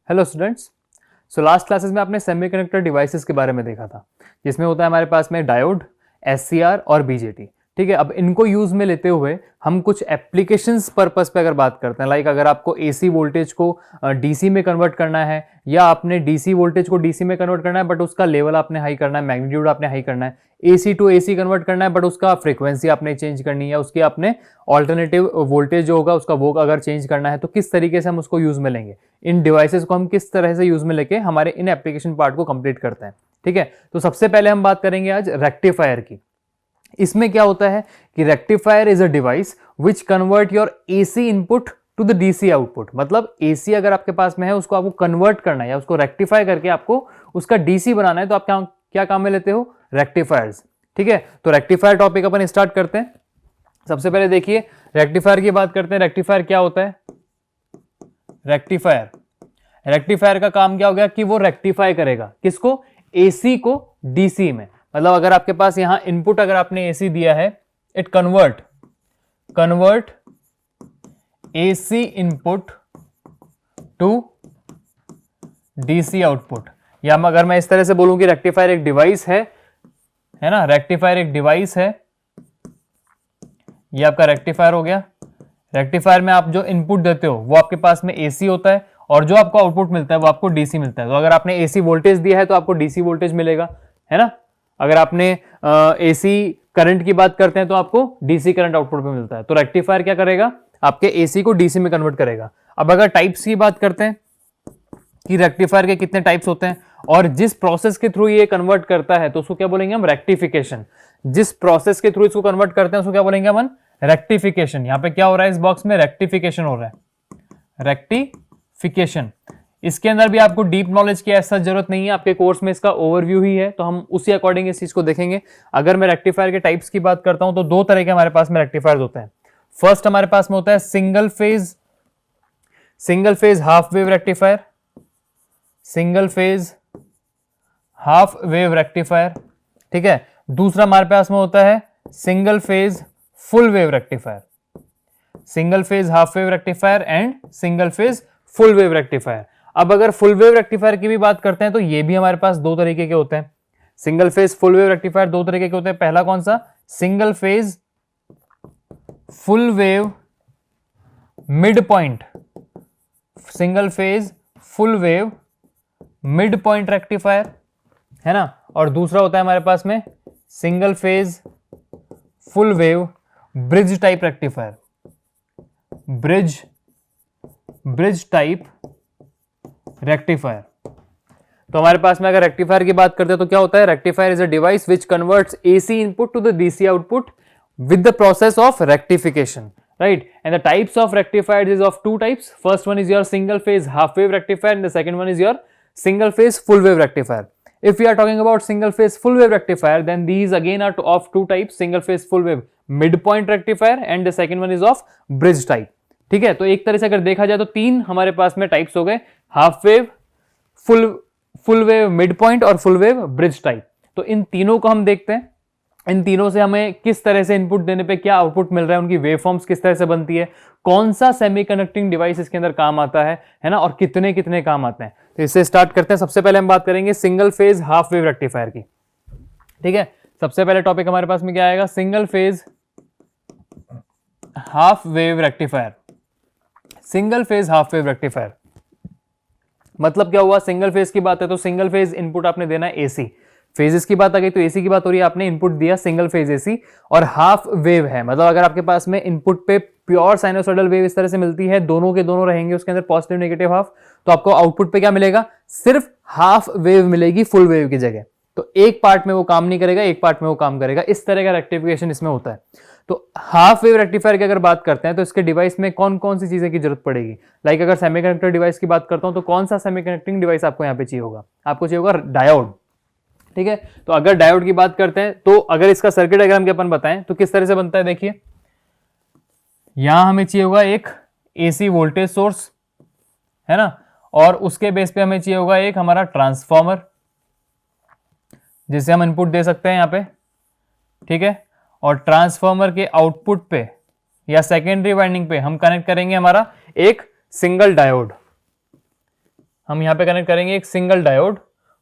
Hello students. So last classes में आपने semiconductor devices के बारे में देखा था, जिसमें होता है हमारे पास में डायोड, एससीआर और बीजेटी। ठीक है, अब इनको यूज में लेते हुए हम कुछ एप्लीकेशंस पर्पस पे अगर बात करते हैं, लाइक अगर आपको एसी वोल्टेज को डीसी में कन्वर्ट करना है, या आपने डीसी वोल्टेज को डीसी में कन्वर्ट करना है बट उसका लेवल आपने हाई करना है, मैग्नीट्यूड आपने हाई करना है, एसी टू एसी कन्वर्ट करना है बट उसका फ्रीक्वेंसी आपने चेंज करनी है, उसकी आपने ऑल्टरनेटिव वोल्टेज जो होगा उसका वो अगर चेंज करना है, तो किस तरीके से हम उसको यूज में लेंगे, इन डिवाइसेस को हम किस तरह से यूज में लेके हमारे इन एप्लीकेशन पार्ट को कंप्लीट करते हैं। ठीक है, तो सबसे पहले हम बात करेंगे आज रेक्टिफायर की। इसमें क्या होता है कि rectifier is a device which convert your AC input to the DC output. मतलब एसी अगर आपके पास में है, उसको आपको कन्वर्ट करना है या उसको रेक्टिफाई करके आपको उसका डीसी बनाना है, तो आप क्या काम में लेते हो? रेक्टिफायर्स। ठीक है, तो रेक्टिफायर टॉपिक अपन स्टार्ट करते हैं। सबसे पहले देखिए रेक्टिफायर की बात करते हैं। रेक्टिफायर क्या होता है? रेक्टिफायर का काम क्या हो गया कि वो रेक्टिफाई करेगा किसको? एसी को डीसी में। मतलब अगर आपके पास यहां इनपुट अगर आपने एसी दिया है, it convert AC input to DC output. या अगर मैं इस तरह से बोलूं कि रेक्टिफायर एक डिवाइस है ना, रेक्टिफायर एक डिवाइस है, ये आपका रेक्टिफायर हो गया। रेक्टिफायर में आप जो इनपुट देते हो वो आपके पास में एसी होता है, और जो आपको आउटपुट मिलता है वो आपको डीसी मिलता है। तो अगर आपने एसी वोल्टेज दिया है तो आपको डीसी वोल्टेज मिलेगा, है ना। अगर आपने एसी करंट की बात करते हैं तो आपको डीसी करंट आउटपुट में मिलता है। तो रेक्टिफायर क्या करेगा? आपके एसी को डीसी में कन्वर्ट करेगा। अब अगर टाइप्स की बात करते हैं कि रेक्टिफायर के कितने टाइप्स होते हैं और जिस प्रोसेस के थ्रू ये कन्वर्ट करता है तो उसको क्या बोलेंगे हम? रेक्टिफिकेशन। जिस प्रोसेस के थ्रू इसको कन्वर्ट करते हैं उसको क्या बोलेंगे हम? रेक्टिफिकेशन। यहां पे क्या हो रहा है? इस बॉक्स में रेक्टिफिकेशन हो रहा है, रेक्टिफिकेशन। इसके अंदर भी आपको डीप नॉलेज की ऐसा जरूरत नहीं है, आपके कोर्स में इसका ओवरव्यू ही है, तो हम उसी अकॉर्डिंग इस चीज को देखेंगे। अगर मैं रेक्टिफायर के टाइप्स की बात करता हूं तो दो तरह के हमारे पास में रेक्टिफायर्स होते हैं। फर्स्ट हमारे पास में होता है single phase half wave rectifier, single phase half wave rectifier. ठीक है, दूसरा हमारे पास में होता है single phase full wave rectifier, single phase half wave rectifier and single phase full wave rectifier. अब अगर फुल वेव रेक्टिफायर की भी बात करते हैं तो ये भी हमारे पास दो तरीके के होते हैं। Single phase full wave rectifier दो तरीके के होते हैं। पहला कौन सा? Single phase full wave mid point, single phase full wave mid point rectifier, है ना। और दूसरा होता है हमारे पास में single phase full wave bridge type rectifier, bridge type rectifier. तो हमारे पास में अगर रेक्टिफायर की बात करते हैं तो क्या होता है? Rectifier is a device which converts AC input to the DC output with the process of rectification, right? And the types of rectifiers is of two types. First one is your single phase half wave rectifier and the second one is your single phase full wave rectifier. If we are talking about single phase full wave rectifier, then these again are of two types, single phase full wave midpoint rectifier and the second one is of bridge type. ठीक है, तो एक तरह से अगर देखा जाए तो तीन हमारे पास में टाइप्स हो गए, half wave, full wave mid point और फुल वेव ब्रिज टाइप। तो इन तीनों को हम देखते हैं, इन तीनों से हमें किस तरह से इनपुट देने पे क्या आउटपुट मिल रहा है, उनकी वेवफॉर्म्स किस तरह से बनती है, कौन सा सेमीकंडक्टिंग डिवाइस इसके अंदर काम आता है ना, और कितने कितने काम आते हैं। तो इससे स्टार्ट करते हैं। सबसे पहले हम बात करेंगे single phase half wave rectifier की। ठीक है, सबसे पहले टॉपिक हमारे पास में क्या आएगा? Single phase half wave rectifier. Single phase half wave rectifier मतलब क्या हुआ? सिंगल फेज की बात है तो सिंगल फेज इनपुट आपने देना है एसी। फेजेस की बात आ गई तो एसी की बात हो रही है, आपने इनपुट दिया सिंगल फेज एसी, और हाफ वेव है मतलब अगर आपके पास में इनपुट पे प्योर साइनोसॉइडल वेव इस तरह से मिलती है, दोनों के दोनों रहेंगे उसके अंदर पॉजिटिव नेगेटिव हाफ, तो आपको आउटपुट पे क्या मिलेगा? सिर्फ हाफ वेव मिलेगी फुल वेव की जगह। तो एक पार्ट में वो काम नहीं करेगा, एक पार्ट में वो काम करेगा। इस तरह का रेक्टिफिकेशन इसमें होता है। तो हाफ वेव रेक्टिफायर की अगर बात करते हैं तो इसके डिवाइस में कौन कौन सी चीजें की जरूरत पड़ेगी? लाइक अगर सेमीकंडक्टर डिवाइस की बात करता हूं तो कौन सा सेमीकंडक्टिंग डिवाइस आपको यहाँ पे चाहिए होगा? आपको चाहिए होगा डायोड। ठीक है, तो अगर डायोड की बात करते हैं तो अगर इसका सर्किट डायग्राम के अपन बताएं तो किस तरह से बनता है, देखिए यहां हमें चाहिए होगा एक एसी वोल्टेज सोर्स, है ना, और उसके बेस पे हमें चाहिए होगा एक हमारा ट्रांसफॉर्मर जिससे हम इनपुट दे सकते हैं यहां पे। ठीक है, और ट्रांसफॉर्मर के आउटपुट पे या सेकेंडरी वाइंडिंग पे हम कनेक्ट करेंगे हमारा एक सिंगल डायोड, हम यहाँ पे कनेक्ट करेंगे एक सिंगल डायोड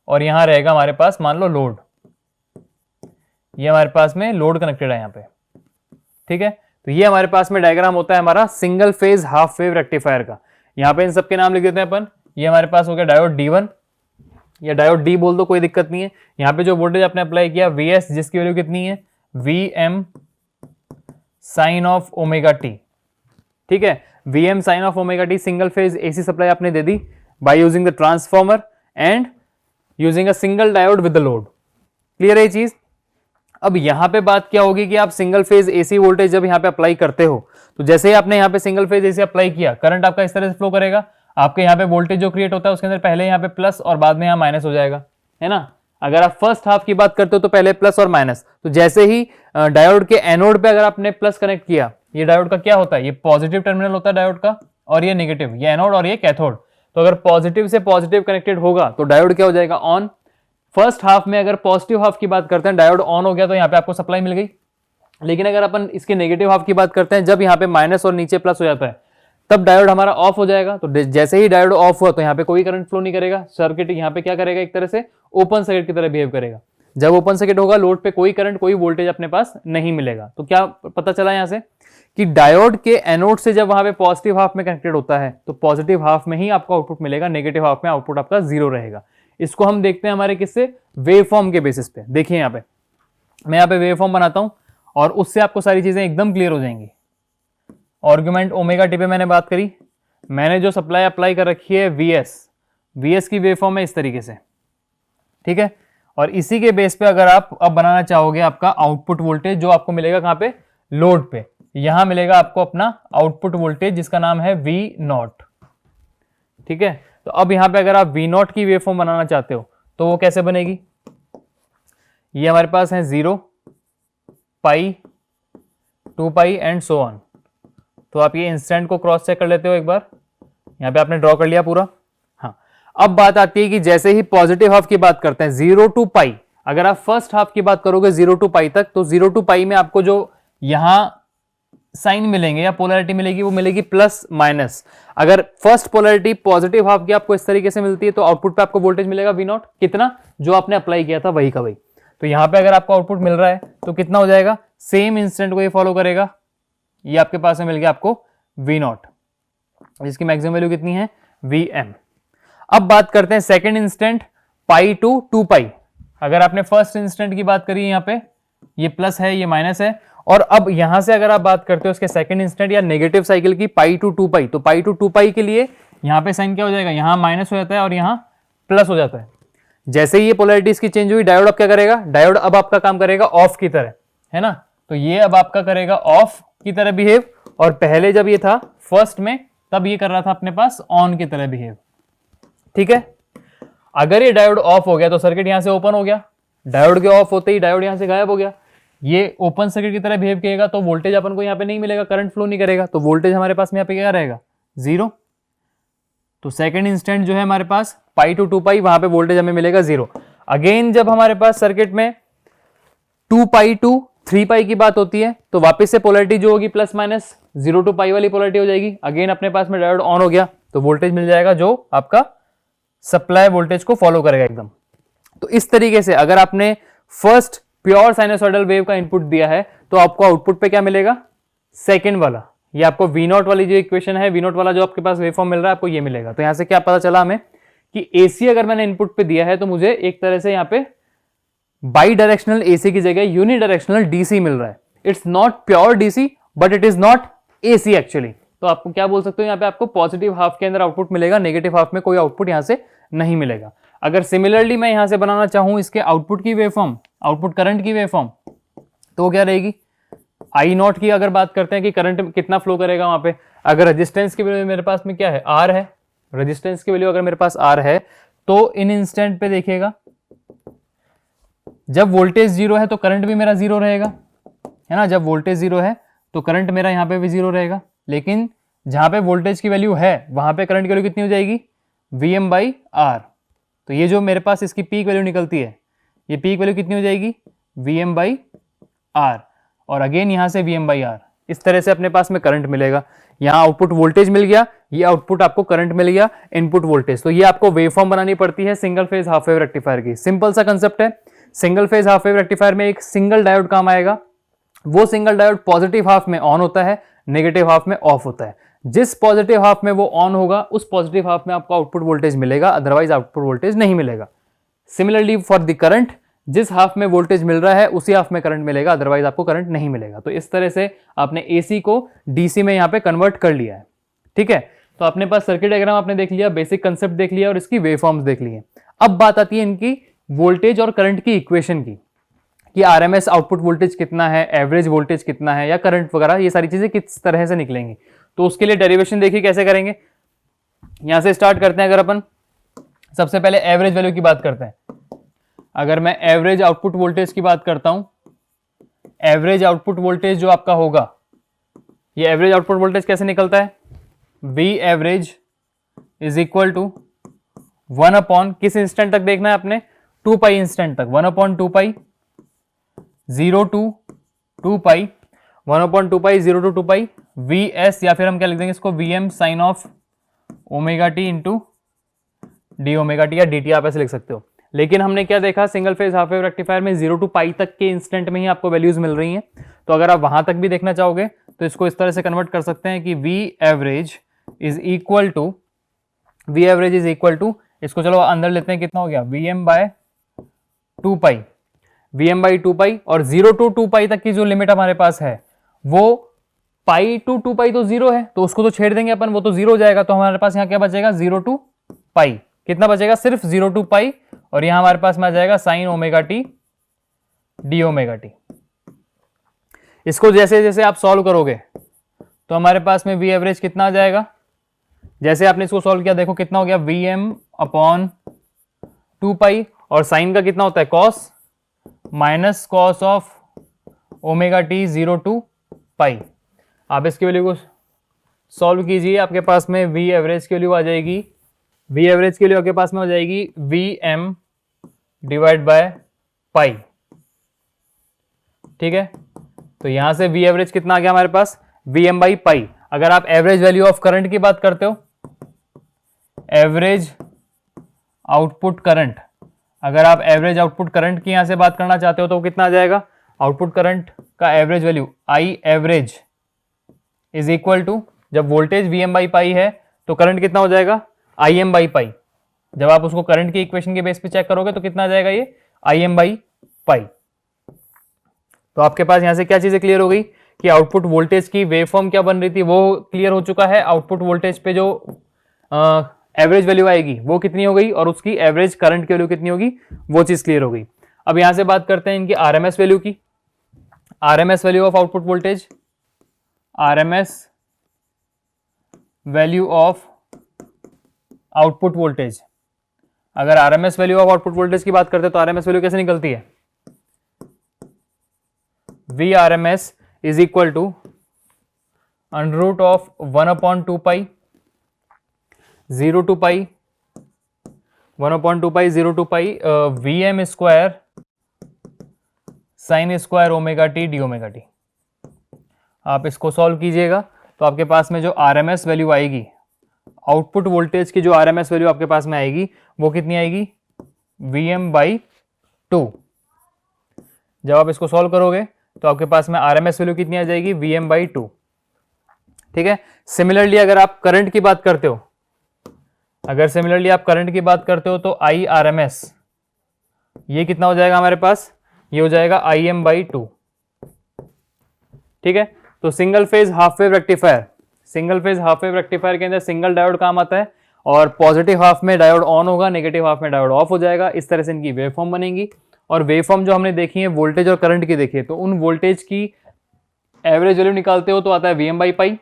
और यहाँ रहेगा हमारे पास मान लो लोड, ये हमारे पास में लोड कनेक्टेड है यहाँ पे, ठीक है। तो ये हमारे पास में डायग्राम होता है हमारा single phase half wave rectifier का। यहाँ पे इन सबके नाम लिख देते हैं अपन। ये हमारे पास हो गया डायोड D1 या डायोड D बोल दो, कोई दिक्कत नहीं है। यहाँ पे जो वोल्टेज आपने अप्लाई किया Vs, जिसकी वैल्यू कितनी है Vm sine of omega T, ठीक है। Vm sine of omega T single phase AC supply आपने दे दी by using the transformer and using a single diode with the load. Clear है ये चीज। अब यहां पे बात क्या होगी कि आप सिंगल फेज एसी वोल्टेज जब यहां पे अप्लाई करते हो, तो जैसे ही आपने यहां पे सिंगल फेज एसी अप्लाई किया, करंट आपका इस तरह से फ्लो करेगा। आपके यहां पे वोल्टेज जो क्रिएट होता है उसके अंदर पहले यहां पे प्लस और बाद में यहां माइनस हो जाएगा, है ना। अगर आप फर्स्ट हाफ की बात करते हो तो पहले प्लस और माइनस, तो जैसे ही डायोड के एनोड पे अगर आपने प्लस कनेक्ट किया, ये डायोड का क्या होता है, ये पॉजिटिव टर्मिनल होता है डायोड का, और ये नेगेटिव, ये एनोड और ये कैथोड। तो अगर पॉजिटिव से पॉजिटिव कनेक्टेड होगा तो डायोड क्या हो जाएगा ऑन। फर्स्ट हाफ में अगर पॉजिटिव हाफ की बात करते हैं, डायोड ऑन हो गया तो यहाँ पे आपको सप्लाई मिल गई। लेकिन अगर अपन इसके नेगेटिव हाफ की बात करते हैं, जब यहाँ पे माइनस और नीचे प्लस हो जाता है, तब डायोड हमारा ऑफ हो जाएगा। तो जैसे ही डायोड ऑफ हुआ तो यहाँ पे कोई करंट फ्लो नहीं करेगा, सर्किट यहाँ पे क्या करेगा, एक तरह से ओपन सर्किट की तरह बिहेव करेगा। जब ओपन सर्किट होगा, लोड पे कोई करंट कोई वोल्टेज अपने पास नहीं मिलेगा। तो क्या पता चला यहाँ से कि डायोड के एनोड से जब वहां पे पॉजिटिव हाफ में कनेक्टेड होता है तो पॉजिटिव हाफ में ही आपको आउटपुट मिलेगा, नेगेटिव हाफ में आउटपुट आपका जीरो रहेगा। इसको हम देखते हैं हमारे किससे, वेवफॉर्म के बेसिस पे। देखिए यहाँ पे मैं यहाँ पे वेवफॉर्म बनाता हूं और उससे आपको सारी चीजें एकदम क्लियर हो जाएंगी। आर्गुमेंट ओमेगा टी पे मैंने बात करी, मैंने जो सप्लाई अप्लाई कर रखी है वीएस की वेवफॉर्म है इस तरीके से, ठीक है। और इसी के बेस पे अगर आप अब बनाना चाहोगे आपका आउटपुट वोल्टेज, जो आपको मिलेगा कहां पे, लोड पे, यहां मिलेगा आपको अपना आउटपुट वोल्टेज जिसका नाम है V0, ठीक है। तो अब यहां पे अगर आप V0 की वेवफॉर्म बनाना चाहते हो तो वो कैसे बनेगी, ये हमारे पास है 0, pi, 2 pi and so on. तो आप ये इंस्टेंट को क्रॉस चेक कर लेते हो एक बार, यहां पे आपने ड्रॉ कर लिया पूरा। हाँ, अब बात आती है कि जैसे ही पॉजिटिव हाफ की बात करते हैं 0 टू पाई, अगर आप फर्स्ट हाफ की बात करोगे 0 टू पाई तक, तो 0 टू पाई में आपको जो यहां साइन मिलेंगे या पोलैरिटी मिलेगी वो मिलेगी प्लस माइनस। अगर फर्स्ट पोलैरिटी पॉजिटिव हाफ की आपको इस तरीके से मिलती है तो आउटपुट पे आपको वोल्टेज मिलेगा V0, कितना, जो आपने अप्लाई किया था वही का वही। तो यहां पे अगर आपको आउटपुट मिल रहा है तो कितना हो जाएगा, सेम इंस्टेंट को ये फॉलो करेगा, ये आपके पास में मिल गया आपको V0, जिसकी मैक्सिमम वैल्यू कितनी है Vm। अब बात करते हैं सेकेंड इंस्टेंट, पाई टू 2 पाई। अगर आपने फर्स्ट इंस्टेंट की बात करी, यहाँ पे ये प्लस है ये माइनस है, और अब यहां से अगर आप बात करते हो उसके सेकंड इंस्टेंट या नेगेटिव साइकिल की, पाई टू 2 पाई, तो पाई टू 2 पाई के लिए यहां पे साइन क्या हो जाएगा, यहां माइनस हो जाता है और यहां प्लस हो जाता है। जैसे ही ये पोलैरिटी इसकी चेंज हुई, डायोड अब क्या करेगा, डायोड अब आपका काम करेगा ऑफ की तरह, है ना। तो ये अब आपका करेगा ऑफ की तरह बिहेव, और पहले जब ये था फर्स्ट में तब ये कर रहा था अपने पास ऑन की तरह बिहेव, ठीक है। अगर ये डायोड ऑफ हो गया तो सर्किट यहां से ओपन हो गया, डायोड के ऑफ होते ही डायोड यहां से गायब हो गया, ये ओपन सर्किट की तरह बिहेव करेगा, तो वोल्टेज अपन को यहाँ पे नहीं मिलेगा, करंट फ्लो नहीं करेगा, तो वोल्टेज हमारे पास में यहाँ पे क्या रहेगा, 0। तो सेकंड इंस्टेंट जो है हमारे पास पाई टू 2 पाई, वहां पे वोल्टेज हमें मिलेगा 0। अगेन जब हमारे पास सर्किट में 2 पाई टू 3 पाई की बात होती है तो वापस से पोलैरिटी जो होगी प्लस माइनस 0 टू पाई वाली पोलैरिटी हो जाएगी। अगेन अपने पास में डायोड ऑन हो गया तो वोल्टेज मिल जाएगा जो आपका सप्लाई वोल्टेज को फॉलो करेगा एकदम। तो इस तरीके से अगर आपने फर्स्ट प्योर साइनोसॉइडल वेव का इनपुट दिया है तो आपको आउटपुट पे क्या मिलेगा, सेकंड वाला, ये आपको V0 वाली जो इक्वेशन है, V0 वाला जो आपके पास वेवफॉर्म मिल रहा है आपको ये मिलेगा। तो यहां से क्या पता चला हमें कि AC अगर मैंने इनपुट पे दिया है तो मुझे एक तरह से यहाँ पे बाई डायरेक्शनल AC की जगह यूनिडायरेक्शनल DC मिल रहा है। It's not pure DC but it is not AC actually. तो आपको क्या बोल सकते हो, यहाँ पे आपको पॉजिटिव हाफ के अंदर आउटपुट मिलेगा, नेगेटिव हाफ में कोई आउटपुट यहां से नहीं मिलेगा। अगर सिमिलरली मैं यहां से बनाना चाहूं इसके आउटपुट की वेवफॉर्म, आउटपुट करंट की वेवफॉर्म, तो क्या रहेगी, I0 की अगर बात करते हैं कि करंट कितना फ्लो करेगा वहां पे, अगर रेजिस्टेंस की वैल्यू मेरे पास में क्या है, R है, रेजिस्टेंस की वैल्यू अगर मेरे पास R है तो इन इंस्टेंट पे देखिएगा जब वोल्टेज 0 है तो करंट भी मेरा 0 रहेगा, है ना। जब वोल्टेज 0 है तो करंट मेरा यहाँ पे भी 0 रहेगा, लेकिन जहां पे वोल्टेज की वैल्यू है वहां पे करंट की वैल्यू कितनी हो जाएगी, Vm/R। तो ये जो मेरे पास इसकी पीक वैल्यू निकलती है, ये पीक वैल्यू कितनी हो जाएगी, Vm/R, और अगेन यहां से Vm/R। इस तरह से अपने पास में करंट मिलेगा, यहाँ आउटपुट वोल्टेज मिल गया, ये आउटपुट आपको करंट मिल गया, इनपुट वोल्टेज। तो ये आपको वेवफॉर्म बनानी पड़ती है single phase half wave rectifier की। सिंपल सा कंसेप्ट है। Single phase half wave rectifier में एक सिंगल डायोड काम आएगा। वो सिंगल डायोड पॉजिटिव हाफ में ऑन होता है, नेगेटिव हाफ में ऑफ होता है। जिस पॉजिटिव हाफ में वो ऑन होगा उस पॉजिटिव हाफ में आपको आउटपुट वोल्टेज मिलेगा, अदरवाइज आउटपुट वोल्टेज नहीं मिलेगा। सिमिलरली फॉर द करंट, जिस हाफ में वोल्टेज मिल रहा है उसी हाफ में करंट मिलेगा, अदरवाइज आपको करंट नहीं मिलेगा। तो इस तरह से आपने एसी को डीसी में यहां पे कन्वर्ट कर लिया है। ठीक है, तो अपने पास सर्किट डायग्राम आपने देख लिया, बेसिक कंसेप्ट देख लिया और इसकी वेवफॉर्म्स देख लिए। अब बात आती है इनकी वोल्टेज और करंट की इक्वेशन की, कि आरएमएस आउटपुट वोल्टेज कितना है, एवरेज वोल्टेज कितना है या करंट वगैरह, ये सारी चीजें किस तरह से निकलेंगी। तो उसके लिए डेरिवेशन देखिए कैसे करेंगे। यहां से स्टार्ट करते हैं। अगर अपन सबसे पहले एवरेज वैल्यू की बात करते हैं, अगर मैं एवरेज आउटपुट वोल्टेज की बात करता हूं, एवरेज आउटपुट वोल्टेज जो आपका होगा, ये एवरेज आउटपुट वोल्टेज कैसे निकलता है, V average is equal to 1 upon, किस इंस्टेंट तक देखना है आपने, 2 पाई इंस्टेंट तक, 1 upon 2 pi 0 to 2 pi, 1 upon 2 pi 0 to 2 pi V S, या फिर हम क्या लिख देंगे इसको, V M sine of omega T into D omega T, या डी टी आप ऐसे लिख सकते हो। लेकिन हमने क्या देखा, single phase half wave rectifier में 0 टू पाई तक के इंस्टेंट में ही आपको वैल्यूज मिल रही हैं। तो अगर आप वहां तक भी देखना चाहोगे तो इसको इस तरह से कन्वर्ट कर सकते हैं कि V average is equal to, V average is equal to, इसको चलो अंदर लेते हैं, कितना हो गया, V M by 2 pi, V M by 2 pi, और 0 टू 2 पाई तक की जो लिमिट हमारे पास है वो पाई टू 2 पाई तो 0 है, तो उसको तो छेड़ देंगे अपन, वो तो 0 हो जाएगा। तो हमारे पास यहाँ क्या बचेगा, 0 टू पाई, कितना बचेगा, सिर्फ 0 टू पाई, और यहां हमारे पास में आ जाएगा sign omega T D omega T. इसको जैसे जैसे आप सॉल्व करोगे तो हमारे पास में वी एवरेज कितना आ जाएगा, जैसे आपने इसको सॉल्व किया देखो कितना हो गया, वी एम अपॉन 2 पाई, और साइन का कितना होता है, cos, minus cos of omega T 0 to pi. आप इसकी वैल्यू को सॉल्व कीजिए, आपके पास में वी एवरेज की वैल्यू आ जाएगी, वी एवरेज के लिए आपके पास में हो जाएगी V M divide by pi. ठीक है, तो यहां से वी एवरेज कितना आ गया हमारे पास, वी एम बाई पाई। अगर आप एवरेज वैल्यू ऑफ करंट की बात करते हो, एवरेज आउटपुट करंट, अगर आप एवरेज आउटपुट करंट की यहां से बात करना चाहते हो तो कितना आ जाएगा, आउटपुट करंट का average value I average is equal to, जब voltage V M by pi है तो करंट कितना हो जाएगा, आई एम बाई पाई। जब आप उसको करंट की इक्वेशन के बेस पे चेक करोगे तो कितना आ जाएगा, ये आई एम बाई पाई। तो आपके पास यहां से क्या चीजें क्लियर हो गई कि आउटपुट वोल्टेज की वेवफॉर्म क्या बन रही थी वो क्लियर हो चुका है। आउटपुट वोल्टेज पे जो एवरेज वैल्यू आएगी वो कितनी हो गई, और उसकी एवरेज करंट की वैल्यू कितनी होगी, वो चीज क्लियर हो गई। अब यहां से बात करते हैं इनकी आरएमएस वैल्यू की, RMS value of output voltage, RMS value of output voltage. अगर RMS value of output voltage की बात करते हैं तो आरएमएस वैल्यू कैसे निकलती है, V RMS is equal to under root of 1 upon 2 pi 0 to pi, 1 upon 2 pi 0 to pi V M square sine square omega T D omega T. आप इसको सॉल्व कीजिएगा तो आपके पास में जो आरएमएस वैल्यू आएगी, आउटपुट वोल्टेज की जो आरएमएस वैल्यू आपके पास में आएगी वो कितनी आएगी, वी एम बाई 2। जब आप इसको सॉल्व करोगे तो आपके पास में आरएमएस वैल्यू कितनी आ जाएगी, वी एम बाई 2। ठीक है, सिमिलरली अगर आप करंट की बात करते हो, अगर सिमिलरली आप करंट की बात करते हो तो आई आर एम एस ये कितना हो जाएगा हमारे पास, ये हो जाएगा आई एम बाई 2। ठीक है, तो single phase half wave rectifier, single phase half wave rectifier के अंदर सिंगल डायोड काम आता है, और पॉजिटिव हाफ में डायोड ऑन होगा, नेगेटिव हाफ में डायोड ऑफ हो जाएगा। इस तरह से इनकी वेवफॉर्म बनेगी। और वेवफॉर्म जो हमने देखी है वोल्टेज और करंट की देखी है, तो उन वोल्टेज की एवरेज वैल्यू निकालते हो तो आता है V M by pi,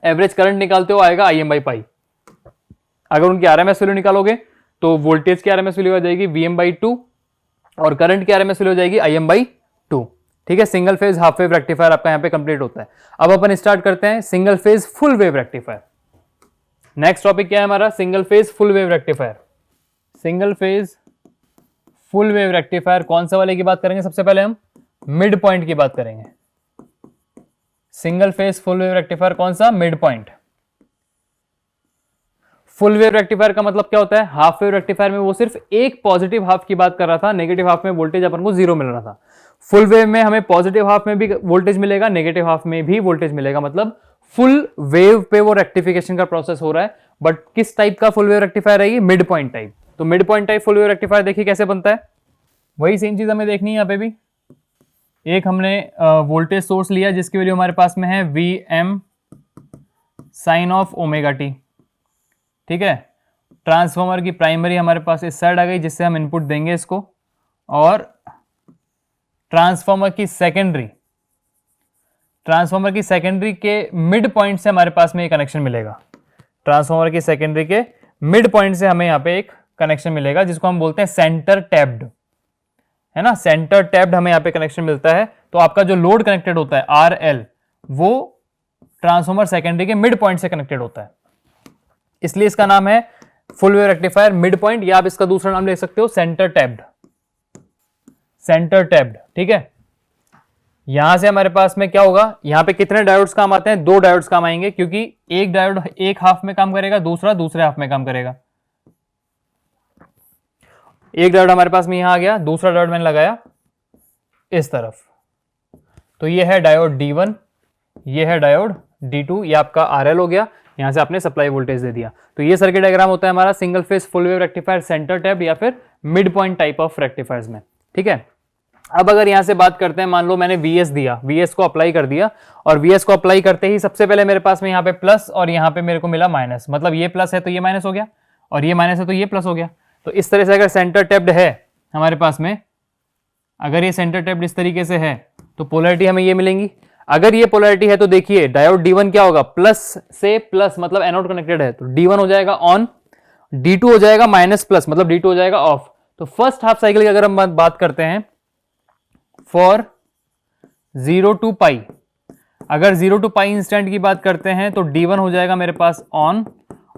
average current निकालते हो आएगा आई एम बाई पाई। अगर उनकी आरएमएस वैल्यू निकालोगे तो वोल्टेज की आरएमएस वैल्यू आ जाएगी वी एम बाई 2, और करंट की आरएमएस वैल्यू हो जाएगी आई एम बाई 2। ठीक है, single phase half wave rectifier आपका यहाँ पे कंप्लीट होता है। अब अपन स्टार्ट करते हैं single phase full wave rectifier. Next topic क्या है हमारा, single phase full wave rectifier. Single phase full wave rectifier कौन सा वाले की बात करेंगे, सबसे पहले हम मिड पॉइंट की बात करेंगे। Single phase full wave rectifier कौन सा, mid point. Full wave rectifier का मतलब क्या होता है, हाफ वेव रेक्टिफायर में वो सिर्फ एक पॉजिटिव हाफ की बात कर रहा था, नेगेटिव हाफ में वोल्टेज अपन को जीरो मिल रहा था। फुल वेव में हमें पॉजिटिव हाफ में भी वोल्टेज मिलेगा, नेगेटिव हाफ में भी वोल्टेज मिलेगा, मतलब फुल वेव पे वो रेक्टिफिकेशन का प्रोसेस हो रहा है। बट किस टाइप का फुल वेव रेक्टिफायर है ये, मिड पॉइंट टाइप। तो mid point type full wave rectifier देखिए कैसे बनता है, वही सेम चीज हमें देखनी है यहाँ पे भी। एक हमने वोल्टेज सोर्स लिया जिसकी वैल्यू हमारे पास में है V M sine of omega T, ठीक है। ट्रांसफॉर्मर की प्राइमरी हमारे पास इस साइड आ गई जिससे हम इनपुट देंगे इसको, और ट्रांसफॉर्मर की सेकेंडरी के मिड पॉइंट से हमारे पास में एक कनेक्शन मिलेगा। ट्रांसफॉर्मर की सेकेंडरी के मिड पॉइंट से हमें यहाँ पे एक कनेक्शन मिलेगा जिसको हम बोलते हैं सेंटर टैप्ड, है ना। सेंटर टैप्ड हमें यहाँ पे कनेक्शन मिलता है। तो आपका जो लोड कनेक्टेड होता है RL, वो ट्रांसफॉर्मर सेकेंडरी के मिड पॉइंट से कनेक्टेड होता है, इसलिए इसका नाम है full wave rectifier mid point, या आप इसका दूसरा नाम ले सकते हो सेंटर टैप्ड, ठीक है। यहां से हमारे पास में क्या होगा, यहां पे कितने डायोड्स काम आते हैं, 2 डायोड्स काम आएंगे, क्योंकि एक डायोड एक हाफ में काम करेगा, दूसरा दूसरे हाफ में काम करेगा। एक डायोड हमारे पास में यहां आ गया, दूसरा डायोड मैंने लगाया इस तरफ, तो ये है डायोड D1, ये है डायोड D2, ये आपका RL हो गया। यहां से आपने सप्लाई वोल्टेज दे दिया। तो ये सर्किट डायग्राम होता है हमारा single phase full wave rectifier centre tap या फिर mid point type of rectifiers में, ठीक है। अब अगर यहां से बात करते हैं, मान लो मैंने VS दिया, VS को अप्लाई कर दिया, और VS को अप्लाई करते ही सबसे पहले मेरे पास में यहाँ पे प्लस और यहाँ पे मेरे को मिला माइनस, मतलब ये प्लस है तो ये माइनस हो गया, और ये माइनस है तो ये प्लस हो गया। तो इस तरह से अगर सेंटर टैप्ड है हमारे पास में, अगर ये सेंटर टैप्ड इस तरीके से है तो पोलैरिटी हमें ये मिलेंगी। अगर ये पोलैरिटी है तो देखिए डायोड D1 क्या होगा, प्लस से प्लस, मतलब एनोड कनेक्टेड है तो D1 हो जाएगा ऑन, D2 हो जाएगा माइनस प्लस, मतलब D2 हो जाएगा ऑफ। तो फर्स्ट हाफ साइकिल की अगर हम बात करते हैं फॉर 0 to पाई, अगर 0 to पाई इंस्टेंट की बात करते हैं तो D1 हो जाएगा मेरे पास ऑन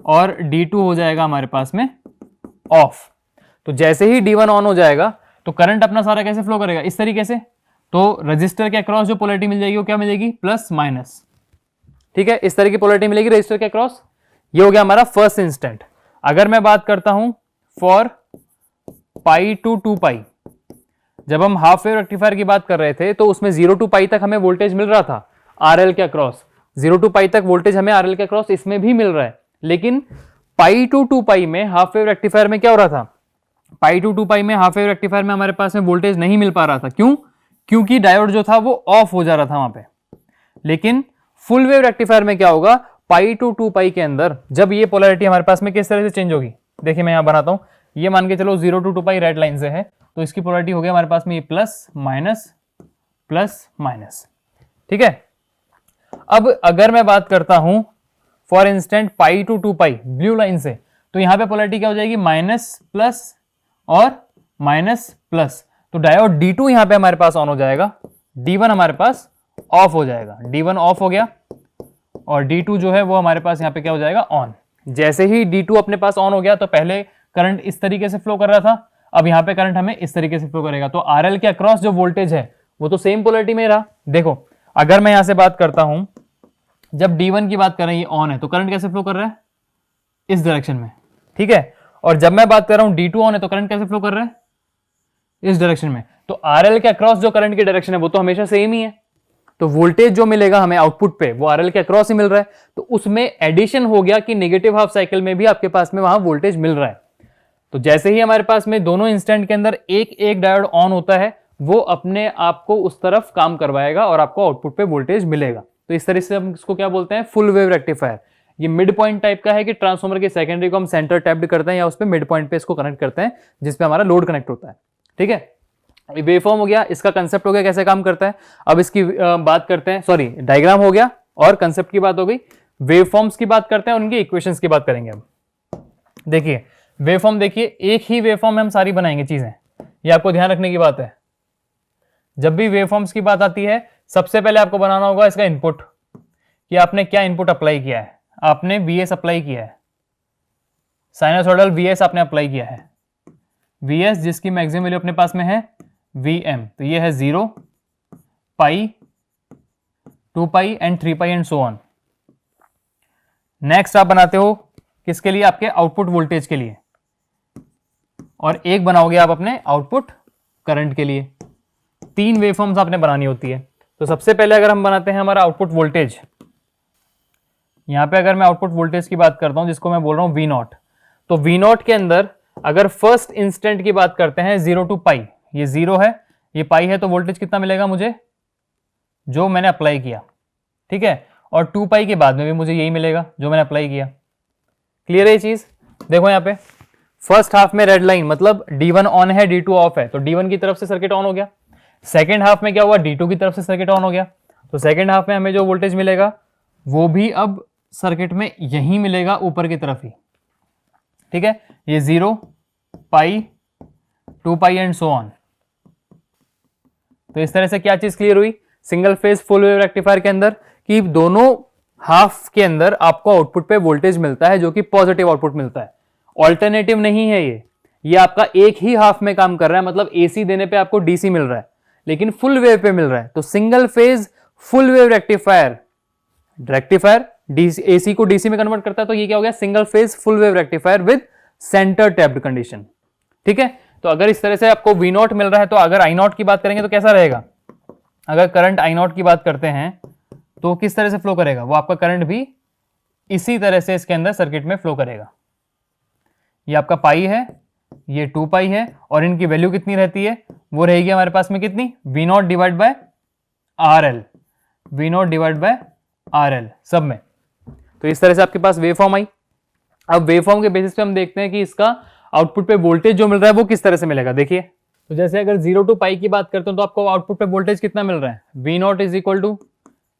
और D2 हो जाएगा हमारे पास में ऑफ। तो जैसे ही D1 ऑन हो जाएगा तो करंट अपना सारा कैसे फ्लो करेगा, इस तरीके से। तो रजिस्टर के अक्रॉस जो पोलैरिटी मिल जाएगी वो क्या मिलेगी, प्लस माइनस, ठीक है। इस तरह की पोलैरिटी मिलेगी रजिस्टर के अक्रॉस। ये हो गया हमारा फर्स्ट इंस्टेंट। अगर मैं बात करता हूं फॉर पाई टू 2 पाई, जब हम हाफ वेव रेक्टिफायर की बात कर रहे थे तो उसमें 0 to पाई तक हमें वोल्टेज मिल रहा था RL के अक्रॉस, 0 to पाई तक वोल्टेज हमें RL के अक्रॉस इसमें भी मिल रहा है। लेकिन पाई टू 2 पाई में हाफ वेव रेक्टिफायर में क्या हो रहा था, पाई टू 2 पाई में हाफ वेव रेक्टिफायर में हमारे पास में वोल्टेज नहीं मिल पा रहा था। क्यों, क्योंकि डायोड जो था वो ऑफ हो जा रहा था वहां पे। लेकिन फुल वेव रेक्टिफायर में क्या होगा, पाई टू 2 पाई के अंदर जब ये पोलैरिटी हमारे पास में किस तरह से चेंज होगी, देखिए मैं यहां बनाता हूं, ये मान के चलो 0 to 2 पाई रेड लाइन से है, तो इसकी पोलैरिटी हो गया हमारे पास में ये प्लस माइनस, ठीक है। अब अगर मैं बात करता हूं for instant pi to 2 pi blue line से, तो यहां पे पोलैरिटी क्या हो जाएगी, माइनस प्लस और माइनस प्लस। तो डायोड D2 यहां पे हमारे पास ऑन हो जाएगा, D1 हमारे पास ऑफ हो जाएगा। D1 ऑफ हो गया और D2 जो है वो हमारे पास यहां पे क्या हो जाएगा, ऑन। जैसे ही D2 अपने पास ऑन हो गया तो पहले करंट इस तरीके से फ्लो कर रहा था, अब यहां पे करंट हमें इस तरीके से फ्लो करेगा। तो RL के अक्रॉस जो वोल्टेज है वो तो सेम पोलैरिटी में रहा। देखो अगर मैं यहां से बात करता हूं, जब D1 की बात कर रहे हैं ये ऑन है तो करंट कैसे फ्लो कर रहा है, इस डायरेक्शन में, ठीक है। और जब मैं बात कर रहा हूं D2 ऑन है तो करंट कैसे फ्लो कर रहा है, इस डायरेक्शन में। तो RL के अक्रॉस जो करंट की डायरेक्शन है वो तो हमेशा सेम ही है, तो वोल्टेज जो मिलेगा हमें आउटपुट पे वो RL के अक्रॉस ही मिल रहा है। तो उसमें एडिशन हो गया कि नेगेटिव हाफ साइकिल में भी आपके पास में वहां वोल्टेज मिल रहा है। तो जैसे ही हमारे पास में दोनों इंस्टेंट के अंदर एक एक डायोड ऑन होता है, वो अपने आप को उस तरफ काम करवाएगा और आपको आउटपुट पे वोल्टेज मिलेगा। तो इस तरह से हम इसको क्या बोलते हैं, फुल वेव रेक्टिफायर। ये मिड पॉइंट टाइप का है कि ट्रांसफार्मर के सेकेंडरी को हम सेंटर टैप्ड करते हैं या उस पे मिड पॉइंट पे इसको कनेक्ट करते हैं जिसपे हमारा लोड कनेक्ट होता है, ठीक है। वेवफॉर्म हो गया, इसका कंसेप्ट हो गया कैसे काम करता है। अब इसकी बात करते हैं, सॉरी डायग्राम हो गया और कंसेप्ट की बात हो गई। वेवफॉर्म्स की बात करते हैं, उनकी इक्वेशंस की बात करेंगे हम। देखिए वेवफॉर्म, देखिए एक ही वेवफॉर्म में हम सारी बनाएंगे चीजें, ये आपको ध्यान रखने की बात है। जब भी वेवफॉर्म्स की बात आती है सबसे पहले आपको बनाना होगा इसका इनपुट, कि आपने क्या इनपुट अप्लाई किया है। आपने VS अप्लाई किया है, साइनसॉइडल VS आपने अप्लाई किया है, VS जिसकी मैक्सिमम वैल्यू अपने पास में है VM, तो ये है 0 pi 2 pi and 3 pi and so on. Next आप बनाते हो किसके लिए, आपके आउटपुट वोल्टेज के लिए, और एक बनाओगे आप अपने आउटपुट करंट के लिए। 3 वेवफॉर्म्स आपने बनानी होती है। तो सबसे पहले अगर हम बनाते हैं हमारा आउटपुट वोल्टेज, यहां पे अगर मैं आउटपुट वोल्टेज की बात करता हूं जिसको मैं बोल रहा हूं V0, तो V0 के अंदर अगर फर्स्ट इंस्टेंट की बात करते हैं 0 to पाई, ये 0 है, ये पाई है, तो वोल्टेज कितना मिलेगा मुझे, जो मैंने अप्लाई किया, ठीक है, और 2 पाई के बाद में भी मुझे यही मिलेगा जो मैंने अप्लाई किया। क्लियर है ये चीज? देखो यहाँ पे फर्स्ट हाफ में रेड लाइन मतलब D1 ऑन है, D2 ऑफ है, तो D1 की तरफ से सर्किट ऑन हो गया। सेकेंड हाफ में क्या हुआ, D2 की तरफ से सर्किट ऑन हो गया, तो सेकेंड हाफ में हमें जो वोल्टेज मिलेगा वो भी अब सर्किट में यही मिलेगा, ऊपर की तरफ ही, ठीक है, ये 0 pi 2 pi and so on. तो इस तरह से क्या चीज क्लियर हुई single phase full wave rectifier के अंदर, कि दोनों हाफ के अंदर आपको आउटपुट पे वोल्टेज मिलता है जो कि पॉजिटिव आउटपुट मिलता है, ऑल्टरनेटिव नहीं है ये आपका एक ही हाफ में काम कर रहा है, मतलब एसी देने पे आपको डीसी मिल रहा है लेकिन फुल वेव पे मिल रहा है। तो single phase full wave rectifier DC AC को डीसी में कन्वर्ट करता है, तो ये क्या हो गया, single phase full wave rectifier with centre tapped condition, ठीक है। तो अगर इस तरह से आपको V0 मिल रहा है, तो अगर I0 की बात करेंगे तो कैसा रहेगा, अगर करंट I0 की बात करते हैं तो किस तरह से फ्लो करेगा, वो आपका करंट भी इसी तरह से इसके अंदर सर्किट में फ्लो करेगा। ये आपका पाई है, ये 2 पाई है, और इनकी वैल्यू कितनी रहती है, वो रहेगी हमारे पास में कितनी, V0 divide by RL, V0 divide by RL सब में। तो इस तरह से आपके पास वेवफॉर्म आई। अब वेवफॉर्म के बेसिस पे हम देखते हैं कि इसका आउटपुट पे वोल्टेज जो मिल रहा है वो किस तरह से मिलेगा। देखिए, तो जैसे अगर 0 to पाई की बात करते हैं तो आपको आउटपुट पे वोल्टेज कितना मिल रहा है, V0 is equal to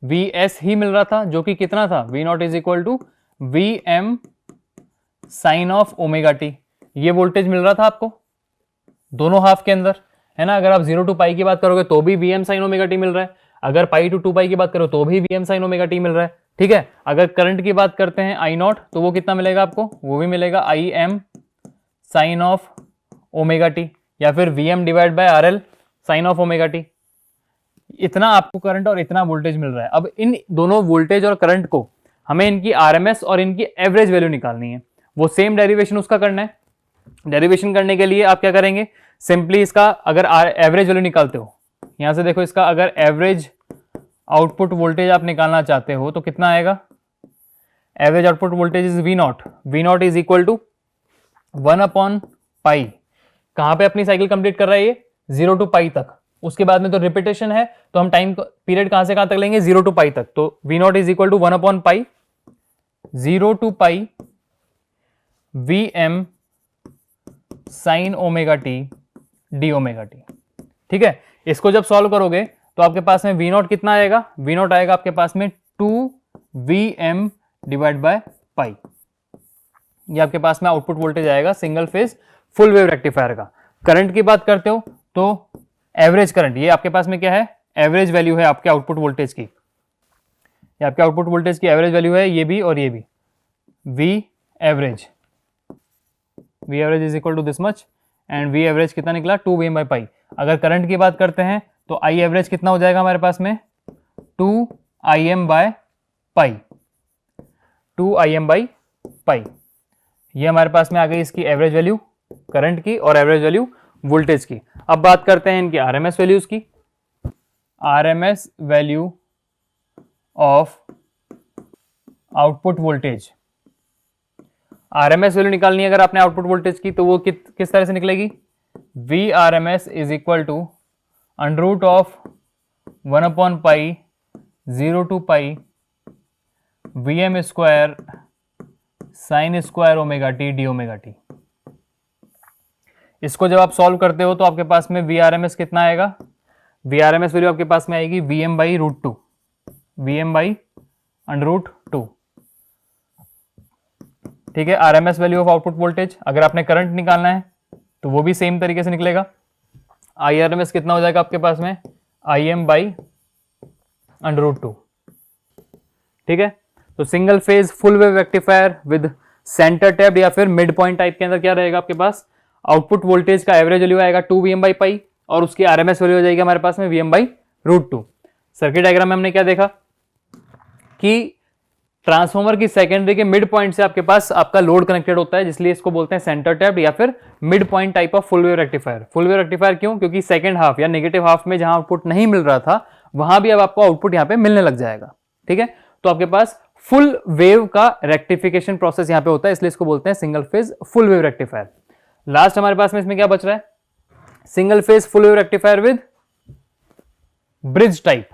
Vs ही मिल रहा था, जो कि कितना था, V0 is equal to Vm sine of omega T, ये वोल्टेज मिल रहा था आपको दोनों हाफ के अंदर, है ना। अगर आप 0 to पाई की बात करोगे तो भी Vm साइन ओमेगा टी मिल रहा है, अगर पाई टू 2 पाई की बात करो तो भी Vm साइन ओमेगा टी मिल रहा है, ठीक है। अगर करंट की बात करते हैं I0, तो वो कितना मिलेगा आपको, वो भी मिलेगा Im sine of omega T, या फिर Vm divide by RL sine of omega T. इतना आपको करंट और इतना वोल्टेज मिल रहा है। अब इन दोनों वोल्टेज और करंट को हमें इनकी RMS और इनकी एवरेज वैल्यू निकालनी है, वो सेम डेरिवेशन उसका करना है। डेरिवेशन करने के लिए आप क्या करेंगे, सिंपली इसका अगर एवरेज वैल्यू निकालते हो, यहां से देखो, इसका अगर एवरेज आउटपुट वोल्टेज आप निकालना चाहते हो तो कितना आएगा, average output voltage is V0 is equal to 1 upon pi. कहां पे अपनी साइकिल कंप्लीट कर रहा है ये, 0 to पाई तक, उसके बाद में तो रिपीटेशन है, तो हम टाइम पीरियड कहां से कहां तक लेंगे, 0 to पाई तक। तो V0 is equal to 1 upon pi 0 to pi Vm sine omega T D omega T, ठीक है। इसको जब सॉल्व करोगे तो आपके पास में V0 कितना आएगा, V0 आएगा आपके पास में 2Vm डिवाइड बाय पाई। ये आपके पास में आउटपुट वोल्टेज आएगा single phase full wave rectifier का। करंट की बात करते हो तो एवरेज करंट, ये आपके पास में क्या है, एवरेज वैल्यू है आपके आउटपुट वोल्टेज की, ये आपके आउटपुट वोल्टेज की एवरेज वैल्यू है, ये भी और ये भी, V average is equal to this much, and V average कितना निकला, 2Vm बाई पाई। अगर करंट की बात करते हैं तो I एवरेज कितना हो जाएगा हमारे पास में, 2Im by pi, 2Im by pi. ये हमारे पास में आ गई इसकी एवरेज वैल्यू करंट की और एवरेज वैल्यू वोल्टेज की। अब बात करते हैं इनकी RMS वैल्यूज की। RMS value of output voltage, RMS value निकालनी है अगर आपने आउटपुट वोल्टेज की, तो वो किस तरह से निकलेगी, VRMS is equal to under root of 1 upon pi 0 to pi Vm square sine square omega T D omega T. इसको जब आप सॉल्व करते हो तो आपके पास में VRMS कितना आएगा, VRMS वैल्यू आपके पास में आएगी Vm by root 2, Vm by under root 2, ठीक है। RMS value of output voltage, अगर आपने करंट निकालना है तो वो भी सेम तरीके से निकलेगा। IRMS कितना हो जाएगा आपके पास में, Im बाई अंडर रूट 2, ठीक है। तो single phase full wave rectifier with centre tapped या फिर मिड पॉइंट टाइप के अंदर क्या रहेगा आपके पास, आउटपुट वोल्टेज का एवरेज वैल्यू आएगा 2Vm बाई पाई, और उसकी RMS वैल्यू हो जाएगी हमारे पास में Vm by root 2। Circuit diagram में हमने क्या देखा कि ट्रांसफॉर्मर की सेकेंडरी के मिड पॉइंट से आपके पास आपका लोड कनेक्टेड होता है, जिसलिए इसको बोलते हैं सेंटर टैप्ड या फिर mid point type of full wave rectifier. Full wave rectifier क्यों? क्योंकि सेकंड हाफ या नेगेटिव हाफ में जहां आउटपुट नहीं मिल रहा था वहां भी अब आपको आउटपुट यहां पे मिलने लग जाएगा। ठीक है, तो आपके पास फुल वेव का रेक्टिफिकेशन प्रोसेस यहां पे होता है, इसलिए इसको बोलते हैं single phase full wave rectifier. Last हमारे पास में इसमें क्या बच रहा है? Single phase full wave rectifier with bridge type.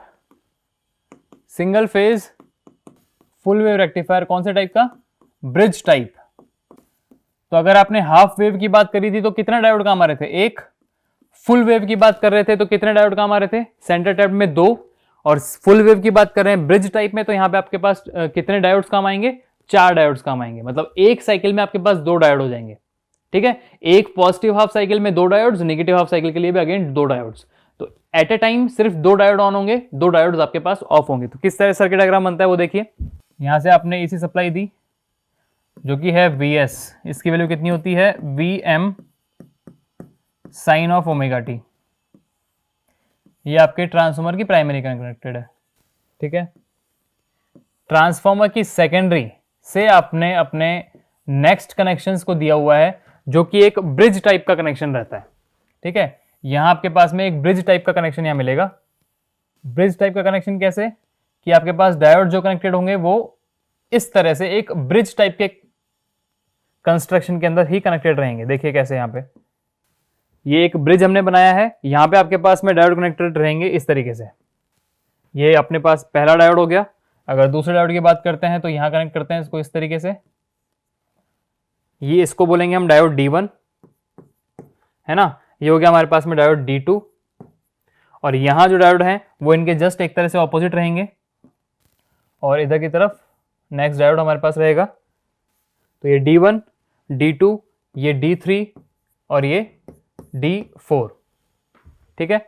Single phase full wave rectifier कौन से टाइप का? Bridge type. तो अगर आपने हाफ वेव की बात करी थी तो कितने डायोड काम आ रहे थे? एक। फुल वेव की बात कर रहे थे तो कितने डायोड काम आ रहे थे? सेंटर टैप में 2। और फुल वेव की बात कर रहे हैं ब्रिज टाइप में, तो यहां पे आपके पास कितने डायोड्स काम आएंगे? 4 डायोड्स काम आएंगे। मतलब एक साइकिल में आपके पास 2 डायोड हो जाएंगे। ठीक है, एक पॉजिटिव हाफ साइकिल में 2 डायोड्स, नेगेटिव हाफ साइकिल के लिए भी अगेन 2 डायोड्स। तो एट ए टाइम सिर्फ 2 डायोड ऑन होंगे, 2 डायोड्स आपके पास ऑफ होंगे। तो किस तरह सर्किट डायग्राम बनता है वो देखिए। यहां से आपने एसी सप्लाई दी जो कि है Vs, इसकी वैल्यू कितनी होती है? Vm sine of omega T. ये आपके ट्रांसफार्मर की प्राइमरी कनेक्टेड है। ठीक है, ट्रांसफार्मर की सेकेंडरी से आपने अपने नेक्स्ट कनेक्शंस को दिया हुआ है जो कि एक ब्रिज टाइप का कनेक्शन रहता है। ठीक है, यहां आपके पास में एक ब्रिज टाइप का कनेक्शन यहां मिलेगा। ब्रिज टाइप का कनेक्शन कैसे? कि आपके पास डायोड जो कनेक्टेड होंगे वो इस तरह से एक ब्रिज टाइप के कंस्ट्रक्शन के अंदर ही कनेक्टेड रहेंगे। देखिए कैसे, यहां पे ये एक ब्रिज हमने बनाया है, यहां पे आपके पास में डायोड कनेक्टेड रहेंगे इस तरीके से। ये अपने पास पहला डायोड हो गया। अगर दूसरे डायोड की बात करते हैं तो यहां कनेक्ट करते हैं इसको इस तरीके से। ये इसको बोलेंगे हम डायोड D1, है ना। ये हो गया हमारे पास में डायोड D2। और यहां जो डायोड है वो इनके जस्ट एक तरह से ऑपोजिट रहेंगे। और इधर की तरफ नेक्स्ट डायोड हमारे पास रहेगा। तो ये D1, D2, ये D3 और ये D4। ठीक है,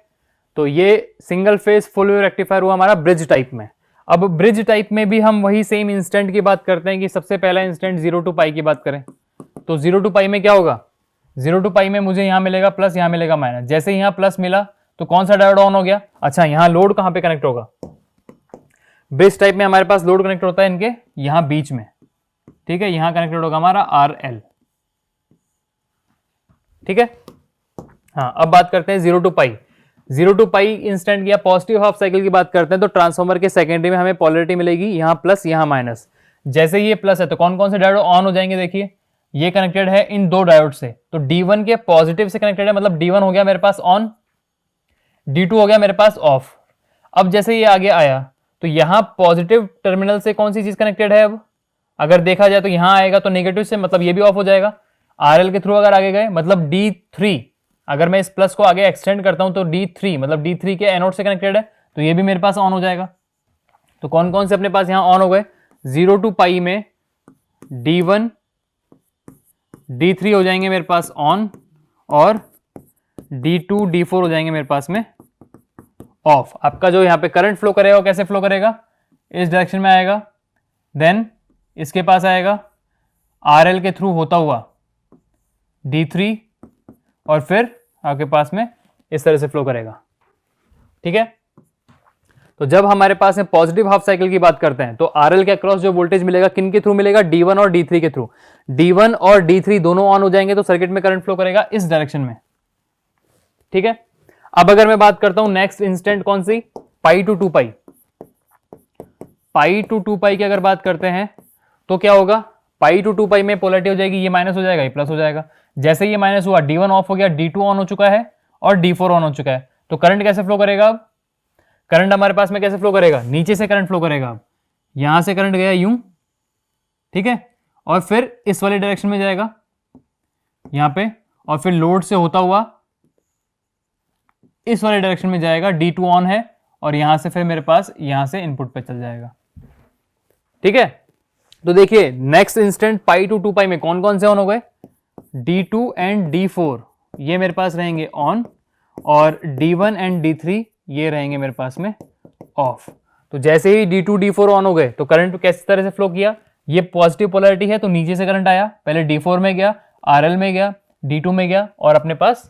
तो ये single phase full wave rectifier हुआ हमारा ब्रिज टाइप में। अब ब्रिज टाइप में भी हम वही सेम इंस्टेंट की बात करते हैं कि सबसे पहला इंस्टेंट 0 टू पाई की बात करें तो 0 टू पाई में क्या होगा? 0 टू पाई में मुझे यहां मिलेगा प्लस, यहां मिलेगा माइनस। जैसे यहां प्लस मिला तो कौन सा डायोड ऑन हो गया? अच्छा, यहां लोड कहां पे कनेक्ट होगा? ब्रिज टाइप में हमारे पास लोड कनेक्ट होता है इनके यहां बीच में। ठीक है, यहां कनेक्टेड होगा हमारा RL। ठीक है, हाँ, अब बात करते हैं 0 to pi. 0 to pi instant या पॉजिटिव हाफ साइकिल की बात करते हैं तो ट्रांसफार्मर के सेकेंडरी में हमें पोलैरिटी मिलेगी, यहां प्लस यहां माइनस। जैसे ये प्लस है तो कौन कौन से डायोड ऑन हो जाएंगे? देखिए ये कनेक्टेड है इन 2 डायोड से, तो D1 के पॉजिटिव से कनेक्टेड है, मतलब D1 हो गया मेरे पास ऑन, D2 हो गया मेरे पास ऑफ। अब जैसे ये आगे आया तो यहां पॉजिटिव टर्मिनल से कौन सी चीज कनेक्टेड है? अब अगर देखा जाए तो यहां आएगा तो नेगेटिव से, मतलब ये भी ऑफ हो जाएगा। RL के थ्रू अगर आगे गए मतलब D3, अगर मैं इस प्लस को आगे एक्सटेंड करता हूं तो D3 मतलब D3 के एनोड से कनेक्टेड है, तो ये भी मेरे पास ऑन हो जाएगा। तो कौन कौन से अपने पास यहां ऑन हो गए? 0 टू पाई में D1, D3 हो जाएंगे मेरे पास ऑन, और D2, D4 हो जाएंगे मेरे पास में ऑफ। आपका जो यहाँ पे करंट फ्लो करेगा वो कैसे फ्लो करेगा? इस डायरेक्शन में आएगा, देन इसके पास आएगा RL के थ्रू होता हुआ D3, और फिर आपके पास में इस तरह से फ्लो करेगा। ठीक है, तो जब हमारे पास में पॉजिटिव हाफ साइकिल की बात करते हैं तो RL के अक्रॉस जो वोल्टेज मिलेगा किन के थ्रू मिलेगा? D1 और D3 के थ्रू। D1 और D3 दोनों ऑन हो जाएंगे तो सर्किट में करंट फ्लो करेगा इस डायरेक्शन में। ठीक है, अब अगर मैं बात करता हूं नेक्स्ट इंस्टेंट कौन सी? पाई टू 2 पाई। पाई टू 2 पाई की अगर बात करते हैं तो क्या होगा? पाई टू 2 पाई में पोलैरिटी हो जाएगी, ये माइनस हो जाएगा, ये प्लस हो जाएगा। जैसे ये माइनस हुआ D1 ऑफ हो गया, D2 ऑन हो चुका है और D4 ऑन हो चुका है। तो करंट कैसे फ्लो करेगा? अब करंट हमारे पास में कैसे फ्लो करेगा? नीचे से करंट फ्लो करेगा। अब यहां से करंट गया यूं, ठीक है, और फिर इस वाले डायरेक्शन में जाएगा यहां पे, और फिर लोड से होता हुआ इस वाले डायरेक्शन में जाएगा। D2 ऑन है और यहां से फिर मेरे पास यहां से इनपुट पे चल जाएगा। ठीक है, तो देखिए नेक्स्ट इंस्टेंट पाई टू 2 पाई में कौन कौन से ऑन हो गए? D2 एंड D4 ये मेरे पास रहेंगे ऑन, और D1 एंड D3 ये रहेंगे मेरे पास में ऑफ। तो जैसे ही D2 D4 ऑन हो गए तो करंट किस तरह से फ्लो किया? ये पॉजिटिव पोलैरिटी है तो नीचे से करंट आया, पहले D4 में गया, RL में गया, D2 में गया, और अपने पास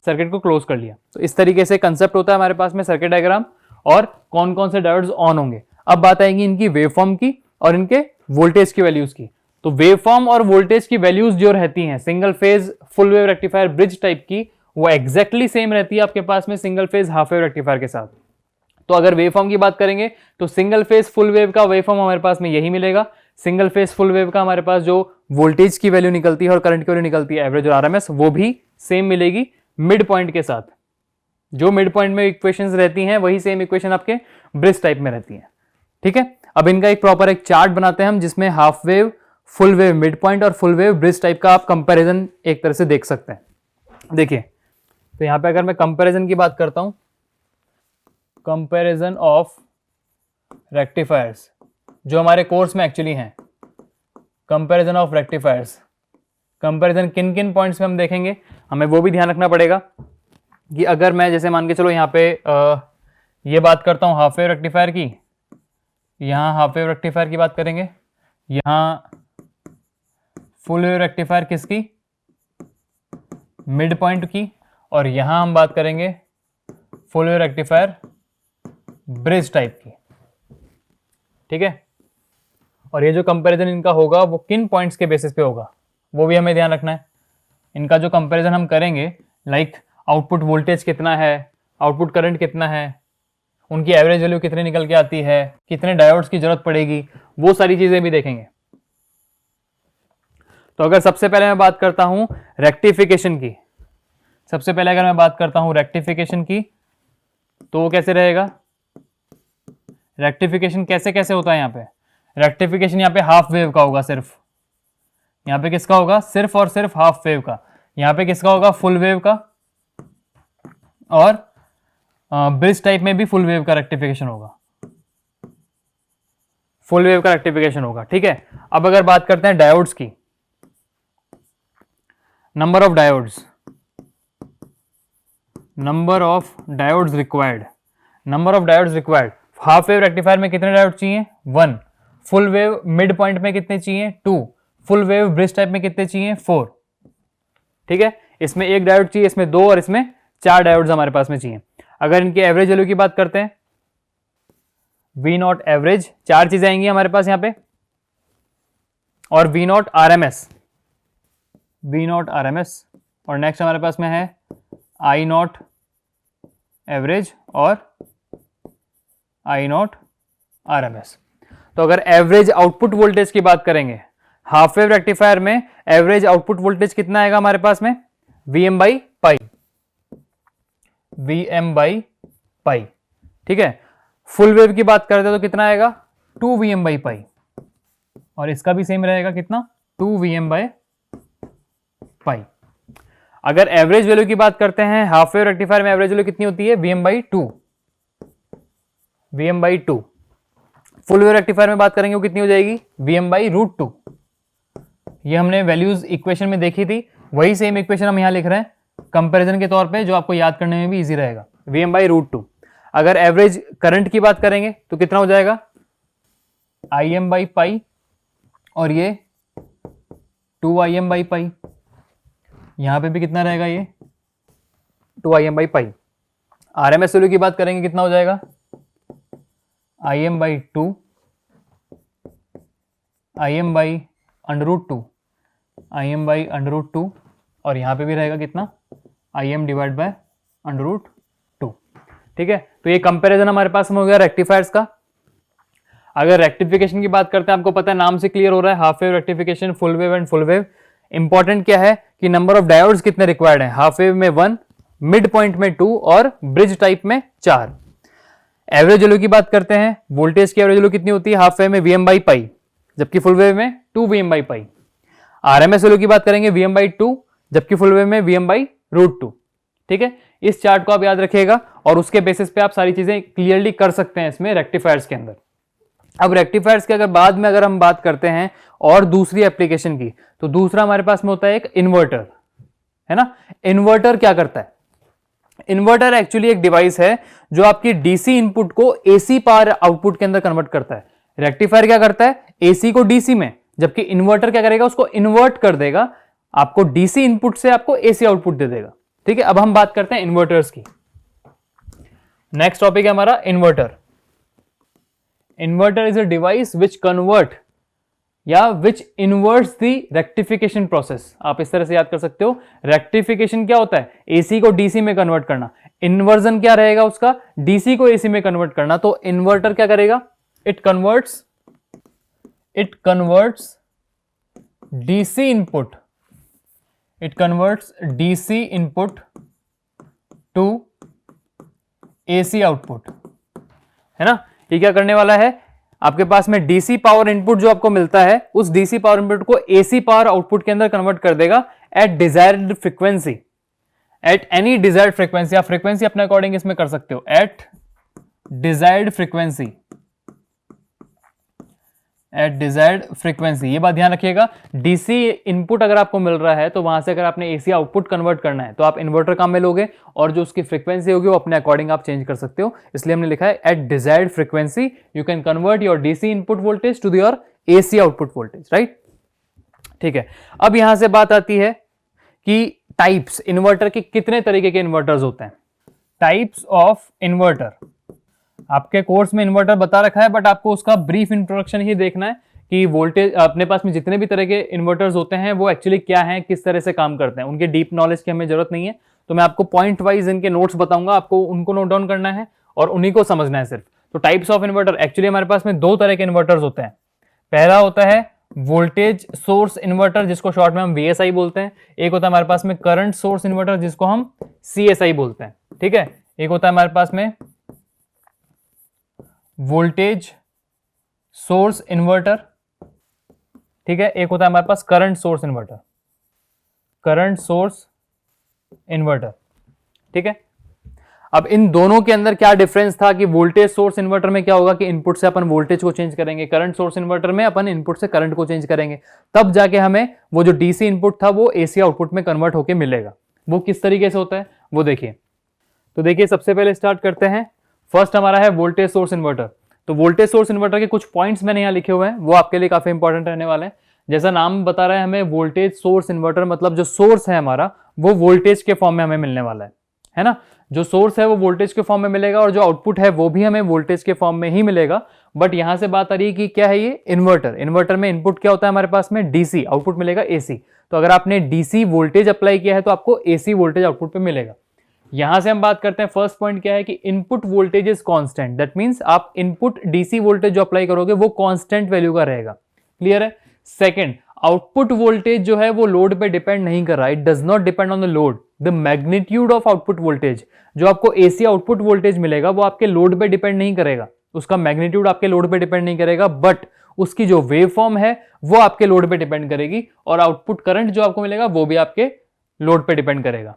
सर्किट को क्लोज कर लिया। तो इस तरीके से कंसेप्ट होता है हमारे पास में सर्किट डायग्राम, और कौन कौन से डायोड्स ऑन होंगे। अब बात आएगी इनकी वेवफॉर्म की, और इनके वोल्टेज की वैल्यूज की। तो वेवफॉर्म और वोल्टेज की वैल्यूज जो रहती हैं single phase full wave rectifier bridge type की, वो एग्जैक्टली सेम रहती है आपके पास में single phase half wave rectifier के साथ। तो अगर वेवफॉर्म की बात करेंगे तो सिंगल फेज फुल वेव का वेवफॉर्म हमारे पास में यही मिलेगा। सिंगल फेज फुल वेव का हमारे पास जो वोल्टेज की वैल्यू निकलती है और करंट की वैल्यू निकलती है एवरेज और आरएमएस, वो भी सेम मिलेगी मिड पॉइंट के साथ। जो मिड पॉइंट में इक्वेशंस रहती हैं वही सेम इक्वेशन आपके ब्रिज टाइप में रहती हैं। ठीक है, अब इनका एक प्रॉपर एक चार्ट बनाते हैं हम, जिसमें half wave, full wave mid point और फुल वेव ब्रिज टाइप का आप कंपैरिजन एक तरह से देख सकते हैं। देखिए, तो यहां पे अगर मैं कंपैरिजन की बात करता हूं, कंपैरिजन ऑफ रेक्टिफायर्स जो हमारे कोर्स में एक्चुअली हैं, कंपैरिजन ऑफ रेक्टिफायर्स, कंपैरिजन किन किन पॉइंट्स में हम देखेंगे, हमें वो भी ध्यान रखना पड़ेगा कि अगर मैं जैसे मान के चलो यहाँ पे ये बात करता हूँ हाफ वेव रेक्टिफायर की, यहाँ हाफ वेव रेक्टिफायर की बात करेंगे, यहाँ फुल वेव रेक्टिफायर किसकी, मिड पॉइंट की, और यहाँ हम बात करेंगे full wave rectifier bridge type की। ठीक है, और ये जो कंपैरिजन इनका होगा वो किन पॉइंट्स के बेसिस पे होगा वो भी हमें ध्यान रखना है। इनका जो कंपैरिजन हम करेंगे, लाइक आउटपुट वोल्टेज कितना है, आउटपुट करंट कितना है, उनकी एवरेज वैल्यू कितनी निकल के आती है, कितने डायोड्स की जरूरत पड़ेगी, वो सारी चीजें भी देखेंगे। तो अगर सबसे पहले मैं बात करता हूं रेक्टिफिकेशन की, सबसे पहले अगर मैं बात करता हूं रेक्टिफिकेशन की, तो वो कैसे रहेगा, रेक्टिफिकेशन कैसे कैसे होता है। यहाँ पे रेक्टिफिकेशन यहाँ पे हाफ वेव का होगा, सिर्फ यहाँ पे किसका होगा, सिर्फ और सिर्फ हाफ वेव का। यहाँ पे किसका होगा, फुल वेव का, और ब्रिज टाइप में भी फुल वेव का रेक्टिफिकेशन होगा, फुल वेव का रेक्टिफिकेशन होगा। ठीक है, अब अगर बात करते हैं डायोड्स की, number of diodes, number of diodes required, number of diodes required, half wave rectifier में कितने डायोड चाहिए, 1, फुल वेव मिड पॉइंट में कितने चाहिए, 2, फुल वेव ब्रिज टाइप में कितने चाहिए, 4। ठीक है, इसमें एक डायोड चाहिए, इसमें 2 और इसमें 4 डायोड्स हमारे पास में चाहिए। अगर इनकी एवरेज वैल्यू की बात करते हैं, वी नॉट एवरेज, 4 चीजें आएंगी हमारे पास यहाँ पे, और V naught RMS, V naught RMS, और नेक्स्ट हमारे पास में है आई नॉट एवरेज और आई नॉट आरएमएस। तो अगर एवरेज आउटपुट वोल्टेज की बात करेंगे, हाफ वेव रेक्टिफायर में एवरेज आउटपुट वोल्टेज कितना आएगा हमारे पास में, Vm by pi, Vm by pi. ठीक है, फुल वेव की बात करते हैं तो कितना आएगा, 2 Vm बाई पाई, और इसका भी सेम रहेगा कितना, 2 Vm बाई पाई। अगर एवरेज वैल्यू की बात करते हैं, हाफ वेव रेक्टिफायर में एवरेज वैल्यू कितनी होती है, Vm by 2, Vm by 2। Full wave rectifier में बात करेंगे वो कितनी हो जाएगी, Vm बाई रूट 2। ये हमने वैल्यूज इक्वेशन में देखी थी, वही सेम इक्वेशन हम यहां लिख रहे हैं कंपैरिजन के तौर पे, जो आपको याद करने में भी इजी रहेगा, Vm बाई रूट 2। अगर एवरेज करंट की बात करेंगे तो कितना हो जाएगा, Im बाई पाई, और ये 2 Im बाई पाई, यहां पे भी कितना रहेगा, ये 2 Im by pi. RMS value की बात करेंगे कितना हो जाएगा, Im by 2, Im by under root 2, Im by under root 2, और यहां पे भी रहेगा कितना, Im divide by under root 2। ठीक है, तो ये कंपैरिजन हमारे पास में हो गया रेक्टिफायर्स का। अगर रेक्टिफिकेशन की बात करते हैं, आपको पता है नाम से क्लियर हो रहा है, half wave rectification, full wave and full wave. Important क्या है कि नंबर ऑफ डायोड्स कितने रिक्वायर्ड है, हाफ वेव में 1, मिड पॉइंट में 2 और ब्रिज टाइप में 4। एवरेज वैल्यू की बात करते हैं, वोल्टेज की एवरेज वैल्यू कितनी होती है, हाफ वेव में Vm बाई पाई, जबकि फुल वेव में 2 Vm by pi. RMS value की बात करेंगे Vm बाई 2, जबकि फुल वेव में Vm बाई रूट 2। ठीक है, इस चार्ट को आप याद रखिएगा और उसके बेसिस पे आप सारी चीजें क्लियरली कर सकते हैं इसमें रेक्टिफायर्स के अंदर। अब रेक्टिफायर्स के अगर बाद में अगर हम बात करते हैं और दूसरी एप्लीकेशन की, तो दूसरा हमारे पास में होता है एक इन्वर्टर, है ना। इन्वर्टर क्या करता है, इन्वर्टर एक्चुअली एक डिवाइस है जो आपकी डीसी इनपुट को एसी पावर आउटपुट के अंदर कन्वर्ट करता है। रेक्टिफायर क्या करता है, एसी को डीसी में, जबकि इन्वर्टर क्या करेगा, उसको इन्वर्ट कर देगा, आपको डीसी इनपुट से आपको एसी आउटपुट दे देगा। ठीक है, अब हम बात करते हैं इन्वर्टर्स की। नेक्स्ट टॉपिक है हमारा inverter. Inverter is a device which convert या विच इन्वर्ट्स द रेक्टिफिकेशन प्रोसेस। आप इस तरह से याद कर सकते हो, रेक्टिफिकेशन क्या होता है, एसी को डीसी में कन्वर्ट करना, इन्वर्जन क्या रहेगा उसका, डीसी को एसी में कन्वर्ट करना। तो इन्वर्टर क्या करेगा, it converts DC input, it converts DC input to AC output, है ना। ये क्या करने वाला है, आपके पास में डीसी पावर इनपुट जो आपको मिलता है, उस डीसी पावर इनपुट को एसी पावर आउटपुट के अंदर कन्वर्ट कर देगा at desired frequency, at any desired frequency. आप फ्रीक्वेंसी अपने अकॉर्डिंग इसमें कर सकते हो, at desired frequency, at desired frequency. ये बात ध्यान रखिएगा, डीसी इनपुट अगर आपको मिल रहा है तो वहां से अगर आपने एसी आउटपुट कन्वर्ट करना है तो आप इन्वर्टर काम में लोगे, और जो उसकी फ्रीक्वेंसी होगी वो अपने अकॉर्डिंग आप चेंज कर सकते हो। इसलिए हमने लिखा है at desired frequency you can convert your DC input voltage to your AC output voltage, right. ठीक है, अब यहां से बात आती है कि टाइप्स, इन्वर्टर के कितने तरीके के इन्वर्टर्स होते हैं। टाइप्स ऑफ इन्वर्टर, आपके कोर्स में इन्वर्टर बता रखा है, बट आपको उसका ब्रीफ इंट्रोडक्शन ही देखना है कि वोल्टेज अपने पास में जितने भी तरह के इन्वर्टर्स होते हैं वो एक्चुअली क्या हैं, किस तरह से काम करते हैं, उनके डीप नॉलेज की हमें जरूरत नहीं है। तो मैं आपको पॉइंट वाइज इनके नोट्स बताऊंगा, आपको उनको नोट डाउन करना है और उन्हीं को समझना है सिर्फ। तो टाइप्स ऑफ इन्वर्टर, एक्चुअली हमारे पास में दो तरह के इन्वर्टर्स होते हैं। पहला होता है वोल्टेज सोर्स इन्वर्टर, जिसको शॉर्ट में हम VSI बोलते हैं। एक होता है हमारे पास में करंट सोर्स इन्वर्टर, जिसको हम CSI बोलते हैं। ठीक है, एक होता है हमारे पास में वोल्टेज सोर्स इन्वर्टर, ठीक है, एक होता है हमारे पास current source inverter, current source inverter. ठीक है, अब इन दोनों के अंदर क्या डिफरेंस था कि वोल्टेज सोर्स इन्वर्टर में क्या होगा कि इनपुट से अपन वोल्टेज को चेंज करेंगे, करंट सोर्स इन्वर्टर में अपन इनपुट से करंट को चेंज करेंगे, तब जाके हमें वो जो डीसी इनपुट था वो एसी आउटपुट में कन्वर्ट होकर मिलेगा। वो किस तरीके से होता है वो देखिए। तो देखिए, सबसे पहले स्टार्ट करते हैं, फर्स्ट हमारा है वोल्टेज सोर्स इन्वर्टर। तो वोल्टेज सोर्स इन्वर्टर के कुछ पॉइंट्स मैंने यहां लिखे हुए हैं, वो आपके लिए काफी इंपॉर्टेंट रहने वाले हैं। जैसा नाम बता रहा है हमें वोल्टेज सोर्स इन्वर्टर, मतलब जो सोर्स है हमारा वो वोल्टेज के फॉर्म में हमें मिलने वाला है ना। जो सोर्स है वो वोल्टेज के फॉर्म में मिलेगा और जो आउटपुट है वो भी हमें वोल्टेज के फॉर्म में ही मिलेगा। बट यहां से बात आ रही है कि क्या है ये इन्वर्टर, इन्वर्टर में इनपुट क्या होता है हमारे पास में डीसी, आउटपुट मिलेगा एसी। तो अगर आपने डीसी वोल्टेज अप्लाई किया है तो आपको एसी वोल्टेज आउटपुट पे मिलेगा। यहां से हम बात करते हैं, फर्स्ट पॉइंट क्या है कि input voltage is constant, that means आप इनपुट डीसी वोल्टेज जो अप्लाई करोगे वो कांस्टेंट वैल्यू का रहेगा। क्लियर है। सेकंड, आउटपुट वोल्टेज जो है वो लोड पे डिपेंड नहीं कर रहा, it does not depend on the load. The magnitude of output voltage, जो आपको एसी आउटपुट वोल्टेज मिलेगा वो आपके लोड पे डिपेंड नहीं करेगा, उसका मैग्नीट्यूड आपके लोड पे डिपेंड नहीं करेगा, बट उसकी जो वेव फॉर्म है वो आपके लोड पे डिपेंड करेगी, और आउटपुट करंट जो आपको मिलेगा वो भी आपके लोड पे डिपेंड करेगा।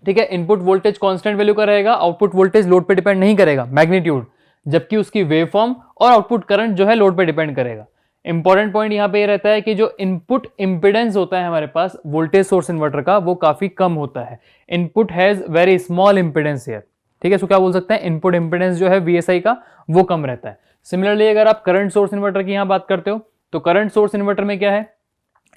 ठीक है, इनपुट वोल्टेज कांस्टेंट वैल्यू का रहेगा, आउटपुट वोल्टेज लोड पे डिपेंड नहीं करेगा, मैग्नीट्यूड, जबकि उसकी वेव फॉर्म और आउटपुट करंट जो है लोड पे डिपेंड करेगा। इंपॉर्टेंट पॉइंट यहां पे ये रहता है कि जो इनपुट इंपेडेंस होता है हमारे पास वोल्टेज सोर्स इन्वर्टर का वो काफी कम होता है, input has very small impedance here. ठीक है, सो क्या बोल सकते हैं, इनपुट इंपेडेंस जो है VSI का वो कम रहता है। सिमिलरली अगर आप करंट सोर्स इन्वर्टर की यहां बात करते हो तो करंट सोर्स इन्वर्टर में क्या है,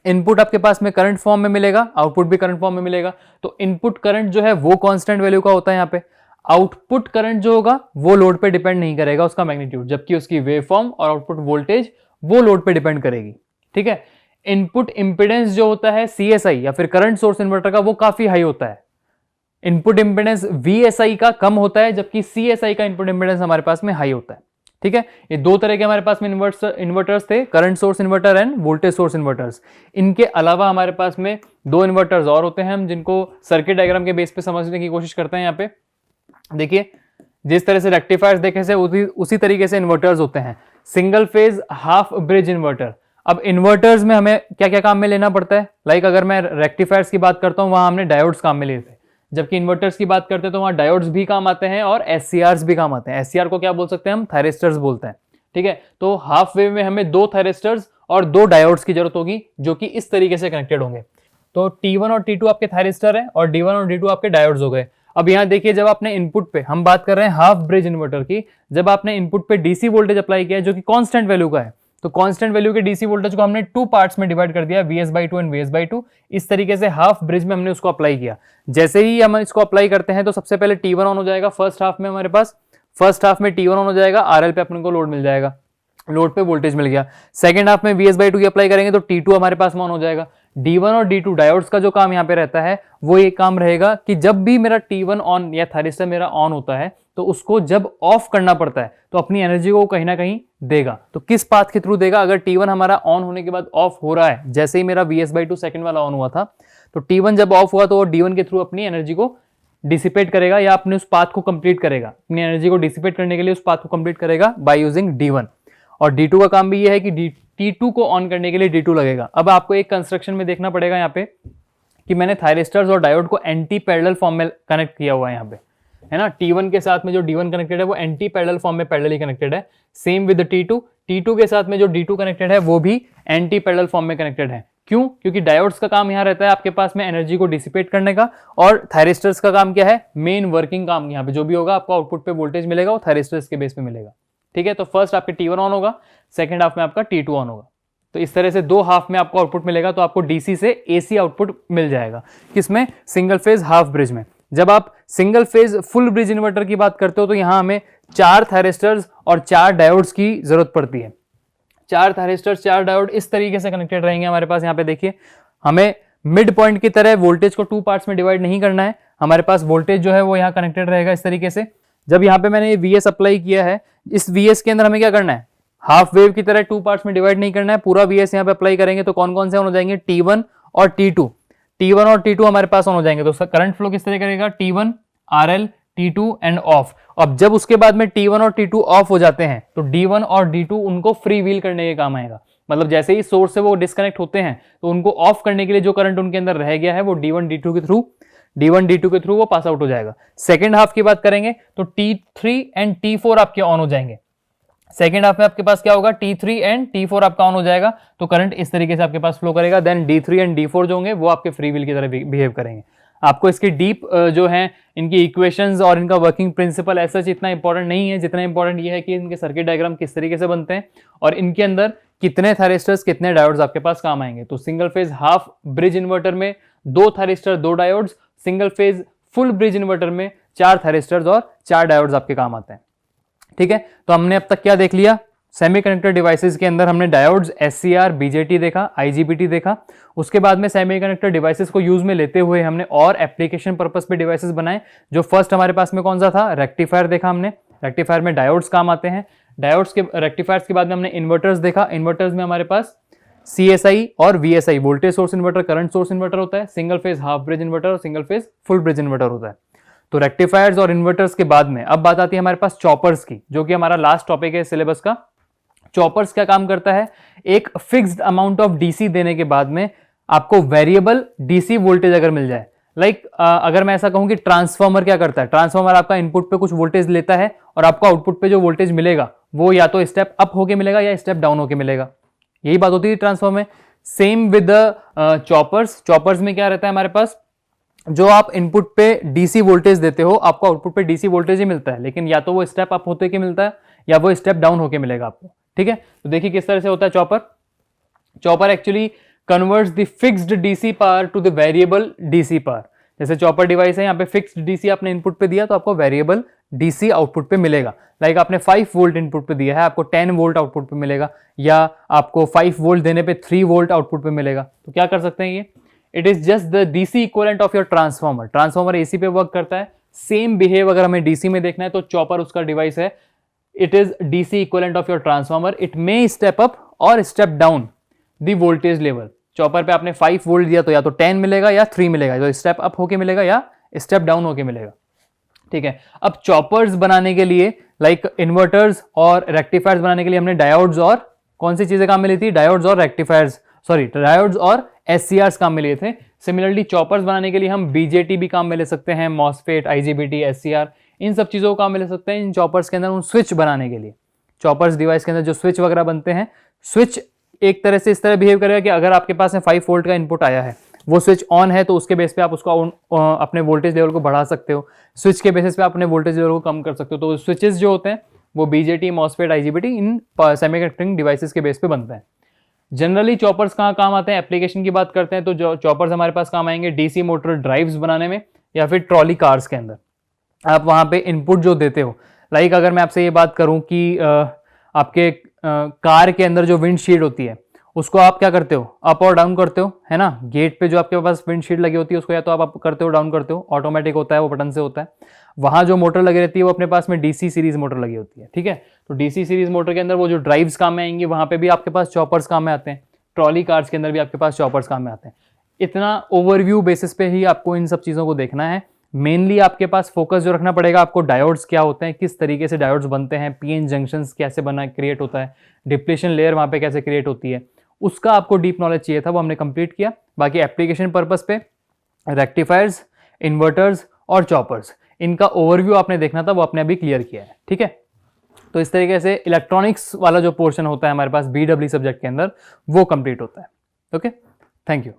इनपुट आपके पास में करंट फॉर्म में मिलेगा, आउटपुट भी करंट फॉर्म में मिलेगा। तो इनपुट करंट जो है वो कांस्टेंट वैल्यू का होता है यहाँ पे, आउटपुट करंट जो होगा वो लोड पे डिपेंड नहीं करेगा उसका मैग्नीट्यूड, जबकि उसकी वेव फॉर्म और आउटपुट वोल्टेज वो लोड पे डिपेंड करेगी। ठीक है, इनपुट इंपेडेंस जो होता है CSI या फिर करंट सोर्स इन्वर्टर का वो काफी हाई होता है, इनपुट इंपेडेंस VSI का कम होता है, जबकि CSI का इनपुट इंपेडेंस हमारे पास में हाई होता है। ठीक है, ये दो तरह के हमारे पास में इन्वर्टर्स थे, current source inverter end voltage source inverters. इनके अलावा हमारे पास में दो इन्वर्टर्स और होते हैं, हम जिनको सर्किट डायग्राम के बेस पे समझने की कोशिश करते हैं। यहाँ पे देखिए, जिस तरह से रेक्टिफायर्स देखे से उसी तरीके से इन्वर्टर्स होते हैं। Single phase half bridge inverter, अब इन्वर्टर्स में हमें क्या क्या काम में लेना पड़ता है, लाइक अगर मैं रेक्टिफायर्स की बात करता हूं वहां हमने डायोड्स काम में लिए थे, जबकि इन्वर्टर्स की बात करते हैं तो वहां डायोड्स भी काम आते हैं और SCRs भी काम आते हैं। SCR को क्या बोल सकते हैं हम, थायरिस्टर्स बोलते हैं। ठीक है, तो हाफ वेव में हमें दो थायरिस्टर्स और दो डायोड्स की जरूरत होगी जो कि इस तरीके से कनेक्टेड होंगे। तो T1 और T2 आपके थायरिस्टर है और D1 और D2 आपके डायोड्स हो गए। अब यहां देखिए, जब आपने इनपुट पे, हम बात कर रहे हैं हाफ ब्रिज इन्वर्टर की, जब आपने इनपुट पे डीसी वोल्टेज अप्लाई किया जो कि कांस्टेंट वैल्यू का है, तो कांस्टेंट वैल्यू के डीसी वोल्टेज को हमने टू पार्ट्स में डिवाइड कर दिया, VS/2 एंड VS/2। इस तरीके से हाफ ब्रिज में हमने उसको अप्लाई किया। जैसे ही हम इसको अप्लाई करते हैं तो सबसे पहले T1 ऑन हो जाएगा फर्स्ट हाफ में, हमारे पास फर्स्ट हाफ में T1 ऑन हो जाएगा, RL पे अपने को लोड मिल जाएगा। लोड पे वोल्टेज मिल गया। सेकंड हाफ में Vs/2 की अप्लाई करेंगे तो T2 हमारे पास ऑन हो जाएगा। D1 और D2 डायोड्स का जो काम यहाँ पे रहता है वो ये काम रहेगा कि जब भी मेरा T1 ऑन या थायरिस्टर मेरा ऑन होता है तो उसको जब ऑफ करना पड़ता है तो अपनी एनर्जी को कहीं ना कहीं देगा। तो किस पाथ के थ्रू देगा? अगर T1 हमारा ऑन होने के बाद ऑफ हो रहा है, जैसे ही मेरा Vs/2 सेकंड वाला ऑन हुआ था, तो T1 जब ऑफ हुआ तो वो D1 के थ्रू अपनी एनर्जी को डिसिपेट करेगा या अपने उस पाथ को कंप्लीट करेगा। अपनी एनर्जी को डिसिपेट करने के लिए उस पाथ को कंप्लीट करेगा बाय यूजिंग D1। और D2 का काम भी ये है कि T2 को ऑन करने के लिए D2 लगेगा। अब आपको एक कंस्ट्रक्शन में देखना पड़ेगा यहाँ पे कि मैंने थायरिस्टर्स और डायोड को एंटी पैरेलल फॉर्म में कनेक्ट किया हुआ है यहाँ पे, है ना। T1 के साथ में जो D1 कनेक्टेड है वो एंटी पैरेलल फॉर्म में पैरेलली कनेक्टेड है। सेम विद T2 के साथ में जो D2 कनेक्टेड है वो भी एंटी पैरेलल फॉर्म में कनेक्टेड है। क्यों? क्योंकि डायोड्स का काम यहाँ रहता है आपके पास में एनर्जी को डिसिपेट करने का, और थायरिस्टर्स का काम क्या है? मेन वर्किंग काम। यहाँ पे जो भी होगा आपको आउटपुट पे वोल्टेज मिलेगा वो थायरिस्टर्स के बेस पे मिलेगा। ठीक है, तो फर्स्ट आपके T1 ऑन होगा, सेकंड हाफ में आपका T2 ऑन होगा। तो इस तरह से दो हाफ में आपको आउटपुट मिलेगा। तो आपको डीसी से एसी आउटपुट मिल जाएगा। किसमें? सिंगल फेज हाफ ब्रिज में। जब आप single phase full bridge inverter की बात करते हो तो यहां हमें 4 थायरिस्टर्स और 4 डायोड्स की जरूरत पड़ती है। 4 थायरिस्टर्स 4 डायोड इस तरीके से कनेक्टेड रहेंगे हमारे पास। यहाँ पे देखिए, हमें मिड पॉइंट की तरह वोल्टेज को 2 पार्ट्स में डिवाइड नहीं करना है। हमारे पास वोल्टेज जो है वो यहाँ कनेक्टेड रहेगा इस तरीके से। जब यहाँ पे मैंने ये VS अप्लाई किया है, इस VS के अंदर हमें क्या करना है? हाफ वेव की तरह 2 पार्ट्स में डिवाइड नहीं करना है। पूरा VS यहाँ पे अप्लाई करेंगे तो कौन कौन से ऑन हो जाएंगे? T1 और T2 हमारे पास ऑन हो जाएंगे। तो करंट फ्लो किस तरह करेगा? T1 RL T2 end of. अब जब उसके बाद में T1 और T2 ऑफ हो जाते हैं तो D1 और D2 उनको फ्री व्हील करने के काम आएगा। मतलब जैसे ही सोर्स से वो डिस्कनेक्ट होते हैं तो उनको ऑफ करने के लिए जो करंट उनके अंदर रह गया है वो D1 D2 के थ्रू वो पास आउट हो जाएगा। सेकेंड हाफ की बात करेंगे तो T3 एंड T4 आपके ऑन हो जाएंगे। सेकेंड हाफ में आपके पास क्या होगा? T3 एंड T4 आपका ऑन हो जाएगा। तो करंट इस तरीके से आपके पास फ्लो करेगा। देन D3 एंड D4 जो होंगे वो आपके फ्री व्हील की तरह बिहेव करेंगे। आपको इसकी डीप जो है इनकी इक्वेशंस और इनका वर्किंग प्रिंसिपल ऐसा इतना इंपॉर्टेंट नहीं है, जितना इंपॉर्टेंट ये है कि इनके सर्किट डायग्राम किस तरीके से बनते हैं और इनके अंदर कितने थायरिस्टर्स कितने डायोड्स आपके पास काम आएंगे। तो single phase half bridge inverter में 2 thyristor 2 diodes, single phase full bridge inverter में 4 थायरिस्टर्स और 4 डायोड्स आपके काम आते हैं। ठीक है, तो हमने अब तक क्या देख लिया? सेमीकंडक्टर डिवाइसेस के अंदर हमने डायोड्स, SCR, BJT देखा, IGBT देखा। उसके बाद में सेमीकंडक्टर डिवाइसेस को यूज में लेते हुए हमने और एप्लीकेशन पर्पस पे डिवाइसेस बनाए। जो फर्स्ट हमारे पास में कौन सा था? रेक्टिफायर देखा हमने। रेक्टिफायर में डायोड्स काम आते हैं। डायोड्स के रेक्टिफायर्स के बाद में हमने इन्वर्टर्स देखा। इन्वर्टर्स में हमारे पास CSI और VSI, voltage source inverter, current source inverter होता है। Single phase half bridge inverter और single phase full bridge inverter होता है। तो रेक्टिफायर्स और इन्वर्टर्स के बाद में अब बात आती है हमारे पास चॉपर्स की, जो कि हमारा लास्ट टॉपिक है सिलेबस का। चॉपर्स क्या काम करता है? एक फिक्स्ड अमाउंट ऑफ डीसी देने के बाद में आपको वेरिएबल डीसी वोल्टेज अगर मिल जाए, अगर मैं ऐसा कहूं कि ट्रांसफार्मर क्या करता है? ट्रांसफार्मर आपका इनपुट पे कुछ वोल्टेज लेता है और आपको आउटपुट पे जो वोल्टेज मिलेगा वो या तो स्टेप अप होके मिलेगा या स्टेप डाउन होके मिलेगा। यही बात होती है ट्रांसफार्मर में। सेम विद चॉपर्स में क्या रहता है हमारे पास? जो आप इनपुट पे डीसी वोल्टेज देते हो आपको आउटपुट पे डीसी वोल्टेज ही मिलता है, लेकिन या तो वो स्टेप अप होते के मिलता है या वो स्टेप डाउन होके मिलेगा आपको। ठीक है, तो देखिए किस तरह से होता है chopper actually converts the fixed DC power to the variable DC power. जैसे चॉपर डिवाइस है, यहाँ पे फिक्स्ड डीसी आपने इनपुट पे दिया तो आपको वेरिएबल डीसी आउटपुट पे मिलेगा। आपने 5 वोल्ट इनपुट पे दिया है, आपको 10 वोल्ट आउटपुट पे मिलेगा, या आपको 5 वोल्ट देने पे 3 वोल्ट आउटपुट पे मिलेगा। तो क्या कर सकते हैं ये? It is just the DC equivalent of your transformer. Transformer AC पे वर्क करता है, सेम बिहेव अगर हमें डीसी में देखना है तो चॉपर उसका डिवाइस है। It is DC equivalent of your transformer. It may step up और step down the voltage level. Chopper पे आपने 5 वोल्ट दिया तो या तो 10 मिलेगा या 3 मिलेगा, तो स्टेप अप होके मिलेगा या स्टेप डाउन होके मिलेगा। ठीक है, अब चॉपर्स बनाने के लिए इन्वर्टर्स और रेक्टिफायर्स बनाने के लिए हमने डायोड्स और कौन सी चीजें काम में ली थी? डायोड्स और SCRs काम में लिए थे। सिमिलरली चॉपर्स बनाने के लिए हम BJT भी काम में ले सकते हैं, मॉसफेट, IGBT, SCR, इन सब चीजों को काम में ले सकते हैं इन चॉपर्स के अंदर उन स्विच बनाने के लिए। चॉपर्स डिवाइस के अंदर जो स्विच वगैरह बनते हैं, स्विच एक तरह से इस तरह बिहेव करेगा कि अगर आपके पास में 5 वोल्ट का इनपुट आया है, वो स्विच ऑन है तो उसके बेस पे आप उसको अपने वोल्टेज लेवल को बढ़ा सकते हो, स्विच के बेसिस पे आप अपने वोल्टेज लेवल को कम कर सकते हो। तो स्विचेस जो होते हैं वो BJT, मॉसफेट, IGBT इन सेमीकंडक्टिंग डिवाइसेस के बेस पे बनते हैं। जनरली चॉपर्स कहाँ काम आते हैं? एप्लीकेशन की बात करते हैं तो जो चॉपर्स हमारे पास काम आएंगे डीसी मोटर ड्राइव्स बनाने में या फिर ट्रॉली कार्स के अंदर। आप वहां पे इनपुट जो देते हो, अगर मैं आपसे ये बात करूं कि आपके कार के अंदर जो विंडशील्ड होती है उसको आप क्या करते हो, अप और डाउन करते हो, है ना। गेट पे जो आपके पास विंडशील्ड लगी होती है उसको या तो आप अप करते हो, डाउन करते हो, ऑटोमेटिक होता है वो, बटन से होता है। वहां जो मोटर लगी रहती है वो अपने पास में डीसी सीरीज मोटर लगी होती है, ठीक है। तो डीसी सीरीज मोटर के अंदर वो जो ड्राइव्स काम में आएंगे, वहां पे भी आपके पास चॉपर्स काम में आते हैं। ट्रॉली कार्स के अंदर भी आपके पास चॉपर्स काम में आते हैं। इतना ओवरव्यू बेसिस पे ही आपको इन सब चीजों को देखना है। मेनली आपके पास फोकस जो रखना पड़ेगा आपको, डायोड्स क्या होते हैं, किस तरीके से डायोड्स बनते हैं, पीएन जंक्शंस कैसे बना क्रिएट होता है, डिप्लेशन लेयर वहां पे कैसे क्रिएट होती है, उसका आपको डीप नॉलेज चाहिए था, वो हमने कंप्लीट किया। बाकी एप्लीकेशन पर्पस पे रेक्टिफायर्स, इन्वर्टर्स और चॉपर्स, इनका ओवरव्यू आपने देखना था, वो आपने अभी क्लियर किया है, ठीक है। तो इस तरीके से इलेक्ट्रॉनिक्स वाला जो पोर्शन होता है हमारे पास बीडब्ल्यू सब्जेक्ट के अंदर, वो कंप्लीट होता है। Okay, thank you.